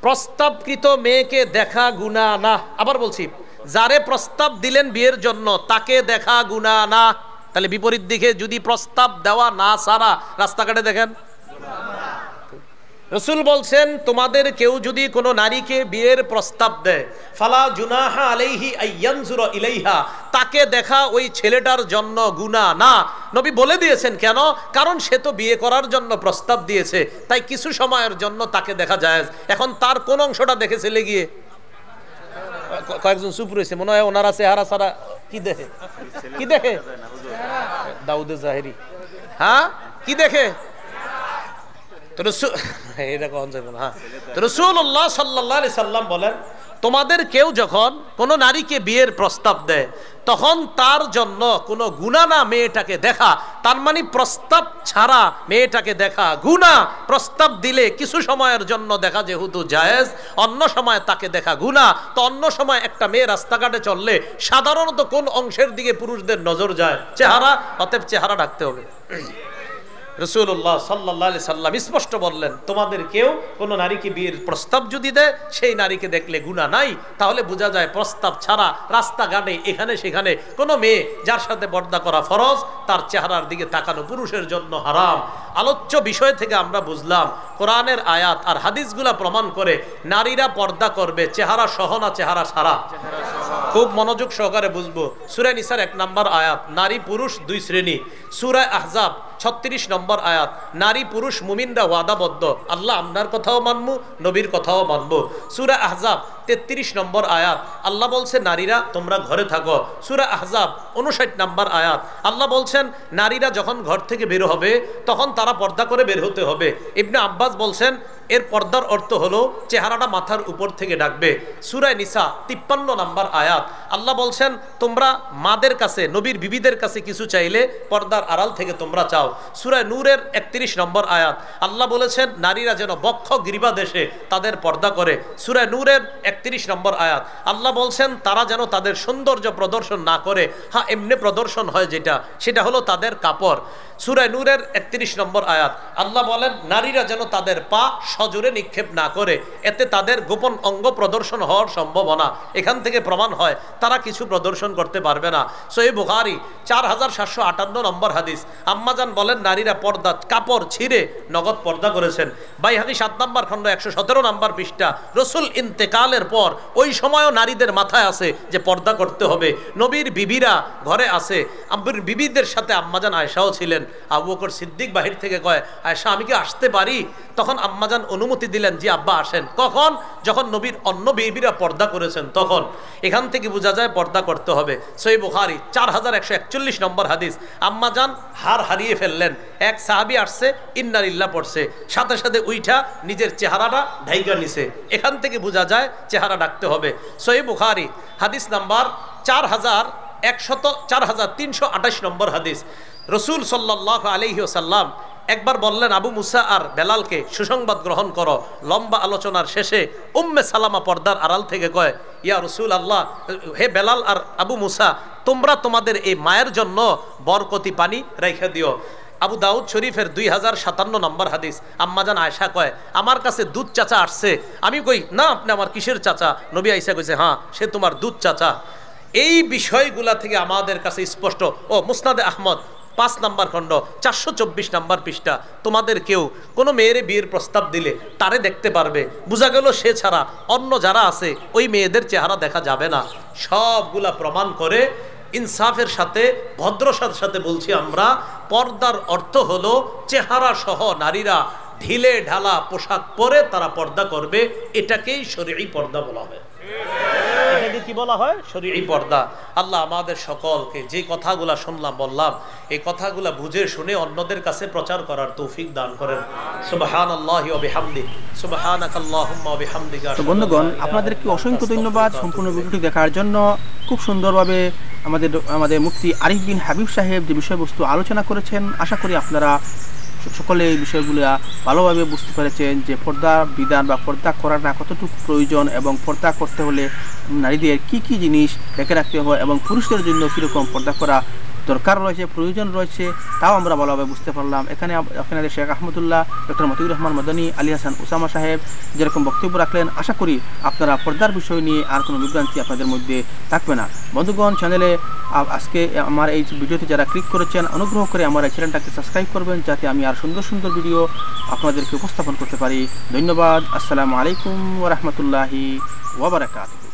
S5: প্রস্তাবকৃত মেয়েকে দেখা গুনাহ না। আবার বলছি, যারে প্রস্তাব দিলেন বিয়ের জন্য তাকে দেখা গুনাহ না। তাহলে বিপরীত দিকে যদি প্রস্তাব দেওয়া না সারা রাস্তাঘাটে দেখেন, রাসূল বলছেন তোমাদের কেউ যদি কোনো নারীকে বিয়ের প্রস্তাব দেয়, ফালা জুনাহা আলাইহি আইয়ানজুরা ইলাইহা, তাকে দেখা ওই ছেলেটার জন্য গুনাহ না। নবী বলে দিয়েছেন কেন? কারণ সে তো বিয়ে করার জন্য প্রস্তাব দিয়েছে, তাই কিছু সময়ের জন্য তাকে দেখা যায়। এখন তার কোন অংশটা দেখে ছেলে গিয়ে? কয়েকজন চুপ রয়েছে, মনে হয় ওনারা চেহারা ছাড়া কি দেখে? কি দেখে? দাউদে জাহেরি, হ্যাঁ কি দেখে? রাসূলুল্লাহ সাল্লাল্লাহু আলাইহি সাল্লাম বলেন, তোমাদের কেউ যখন কোনো নারীকে বিয়ের প্রস্তাব দেয়, তখন তার জন্য কোনো গুনাহ না মেয়েটাকে দেখা। তার মানে প্রস্তাব ছাড়া মেয়েটাকে দেখা গুনাহ, প্রস্তাব দিলে কিছু সময়ের জন্য দেখা যেহেতু জায়েজ, অন্য সময় তাকে দেখা গুনাহ। তো অন্য সময় একটা মেয়ে রাস্তাঘাটে চললে সাধারণত কোন অংশের দিকে পুরুষদের নজর যায়? চেহারা। অতএব চেহারা ঢাকতে হবে। রাসূলুল্লাহ সাল্লাল্লাহু আলাইহি সাল্লাম স্পষ্ট বললেন, তোমাদের কেউ কোনো নারীকে বিয়ের প্রস্তাব যদি দেয়, সেই নারীকে দেখলে গুনাহ নাই। তাহলে বোঝা যায় প্রস্তাব ছাড়া রাস্তাঘাটে এখানে সেখানে কোনো মেয়ে যার সাথে পর্দা করা ফরজ, তার চেহারার দিকে তাকানো পুরুষের জন্য হারাম। আলোচ্য বিষয় থেকে আমরা বুঝলাম কোরআনের আয়াত আর হাদিসগুলা প্রমাণ করে নারীরা পর্দা করবে চেহারা সহ না চেহারা ছাড়া? খুব মনোযোগ সহকারে বুঝবো। সূরা নিসার 1 নম্বর আয়াত, নারী পুরুষ 2 শ্রেণী। সূরা আহজাব 36 নম্বর আয়াত, নারী পুরুষ মুমিনরা ওয়াদাবদ্ধ, আল্লাহ আপনার কথাও মানবো, নবীর কথাও মানবো। সূরা আহজাব 33 নম্বর আয়াত, আল্লাহ বলছে নারীরা তোমরা ঘরে থাকো। সূরা আহজাব 59 নম্বর আয়াত, আল্লাহ বলছেন নারীরা যখন ঘর থেকে বের হবে তখন তারা পর্দা করে বের হতে হবে। ইবনে আব্বাস বলছেন এর পর্দার অর্থ হলো চেহারাটা মাথার উপর থেকে ঢাকবে। সূরা নিসা 53 নম্বর আয়াত, আল্লাহ বলছেন তোমরা মাদের কাছে, নবীর বিবিদের কাছে কিছু চাইলে পর্দার আড়াল থেকে তোমরা চাও। সূরা নূরের 31 নম্বর আয়াত, আল্লাহ বলেছেন নারীরা যেন বক্ষ গ্রীবা দেশে তাদের পর্দা করে। সূরা নূরের 31 নম্বর আয়াত, আল্লাহ বলছেন তারা যেন তাদের সৌন্দর্য প্রদর্শন না করে, হ্যাঁ এমনি প্রদর্শন হয় যেটা, সেটা হলো তাদের কাপড়। সূরা নূরের 31 নম্বর আয়াত, আল্লাহ বলেন নারীরা যেন তাদের পা সজোরে নিক্ষেপ না করে, এতে তাদের গোপন অঙ্গ প্রদর্শন হওয়ার সম্ভাবনা। এখান থেকে প্রমাণ হয় তারা কিছু প্রদর্শন করতে পারবে না। সহিহ বুখারী 4758 নম্বর হাদিস, আম্মাজান বলেন নারীরা পর্দা কাপড় ছিঁড়ে নগদ পর্দা করেছেন। বাইহাকি 7 নম্বর খণ্ড 117 নম্বর পৃষ্ঠা। রসুল ইন্তেকালের পর ওই সময়ও নারীদের মাথায় আছে যে পর্দা করতে হবে। নবীর বিবিরা ঘরে আছে, আব্বুর বিবিদের সাথে আম্মাজান আয়েশাও ছিলেন। আবু বকর সিদ্দিক বাহির থেকে কয়, আয়েশা আমি কি আসতে পারি? তখন আম্মাজান অনুমতি দিলেন, জি আব্বা আসেন। কখন? যখন নবীর অন্য বিবিরা পর্দা করেছেন তখন। এখান থেকে বোঝা যায় পর্দা করতে হবে। সহিহ বুখারী 4141 নম্বর হাদিস। আম্মাজান হার হারিয়ে ফেললেন, এক সাহাবী আসছে, ইন্না লিল্লাহ পড়ছে, সাথে সাথে উইঠা নিজের চেহারাটা ঢাইকা নিছে। এখান থেকে বোঝা যায় চেহারা ডাকতে হবে। সহিহ বুখারী হাদিস নাম্বার 4328 নম্বর হাদিস। রসুল সাল্লাল্লাহু আলাইহি ওয়াসাল্লাম একবার বললেন আবু মুসা আর বেলালকে সুসংবাদ গ্রহণ করো। লম্বা আলোচনার শেষে উম্মে সালামা পর্দার আড়াল থেকে কয়, ইয়া রসুল আল্লাহ, হে বেলাল আর আবু মুসা, তোমরা তোমাদের এই মায়ের জন্য বরকতি পানি রেখে দিও। আবু দাউদ শরীফের 2057 নম্বর হাদিস। আম্মাজান আয়েশা কয়, আমার কাছে দুধ চাচা আসছে। আমি কই, না আপনি আমার কিসের চাচা? নবী আয়েশা কইছে, হ্যাঁ সে তোমার দুধ চাচা। এই বিষয়গুলা থেকে আমাদের কাছে স্পষ্ট। ও মুসনাদে আহমদ 5 নম্বর খণ্ড 424 নম্বর পৃষ্ঠা। তোমাদের কেউ কোনো মেয়ের বিয়ের প্রস্তাব দিলে তারে দেখতে পারবে, বোঝা গেল সে ছাড়া অন্য যারা আছে ওই মেয়েদের চেহারা দেখা যাবে না। সবগুলা প্রমাণ করে ইনসাফের সাথে ভদ্রতার সাথে বলছি আমরা, পর্দার অর্থ হলো চেহারা সহ নারীরা ঢিলে ঢালা পোশাক পরে তারা পর্দা করবে। এটাকেই শরীয়ী পর্দা বলা হয়। এটাকে কি বলা হয়? শরীয়ী পর্দা। আল্লাহ আমাদের সকলকে যে কথাগুলা শুনলাম বললাম, এই কথাগুলা বুঝে শুনে অন্যদের কাছে প্রচার করার তৌফিক দান করেন। সুবহানাল্লাহি ওয়া বিহামদিহি, সুবহানাকাল্লাহুম্মা ওয়া বিহামদিকা।
S6: তো বন্ধুগণ, আপনাদেরকে অসংখ্য ধন্যবাদ সম্পূর্ণ ভিডিওটি দেখার জন্য। খুব সুন্দরভাবে আমাদের মুফতি আরিফ বিন হাবিব সাহেব যে বিষয়বস্তু আলোচনা করেছেন, আশা করি আপনারা সকলে এই বিষয়গুলো ভালোভাবে বুঝতে পেরেছেন যে পর্দা বিধান বা পর্দা করাটা কতটুকু প্রয়োজন এবং পর্দা করতে হলে নারীদের কি কি জিনিস দেখে রাখতে হয় এবং পুরুষদের জন্য কীরকম পর্দা করা দরকার রয়েছে, প্রয়োজন রয়েছে, তাও আমরা ভালোভাবে বুঝতে পারলাম। এখানে আপনাদের শেখ আহমদুল্লাহ, ডক্টর মতিউর রহমান মদনী, আলী হাসান উসামা সাহেব যেরকম বক্তব্য রাখলেন, আশা করি আপনারা পর্দার বিষয় নিয়ে আর কোনো বিভ্রান্তি আপনাদের মধ্যে থাকবে না। বন্ধুগণ, চ্যানেলে আজকে আমার এই ভিডিওতে যারা ক্লিক করেছেন, অনুগ্রহ করে আমার এই চ্যানেলটাকে সাবস্ক্রাইব করবেন যাতে আমি আর সুন্দর সুন্দর ভিডিও আপনাদেরকে উপস্থাপন করতে পারি। ধন্যবাদ। আসসালামু আলাইকুম ওয়া রাহমাতুল্লাহি ওয়া বারাকাতুহু।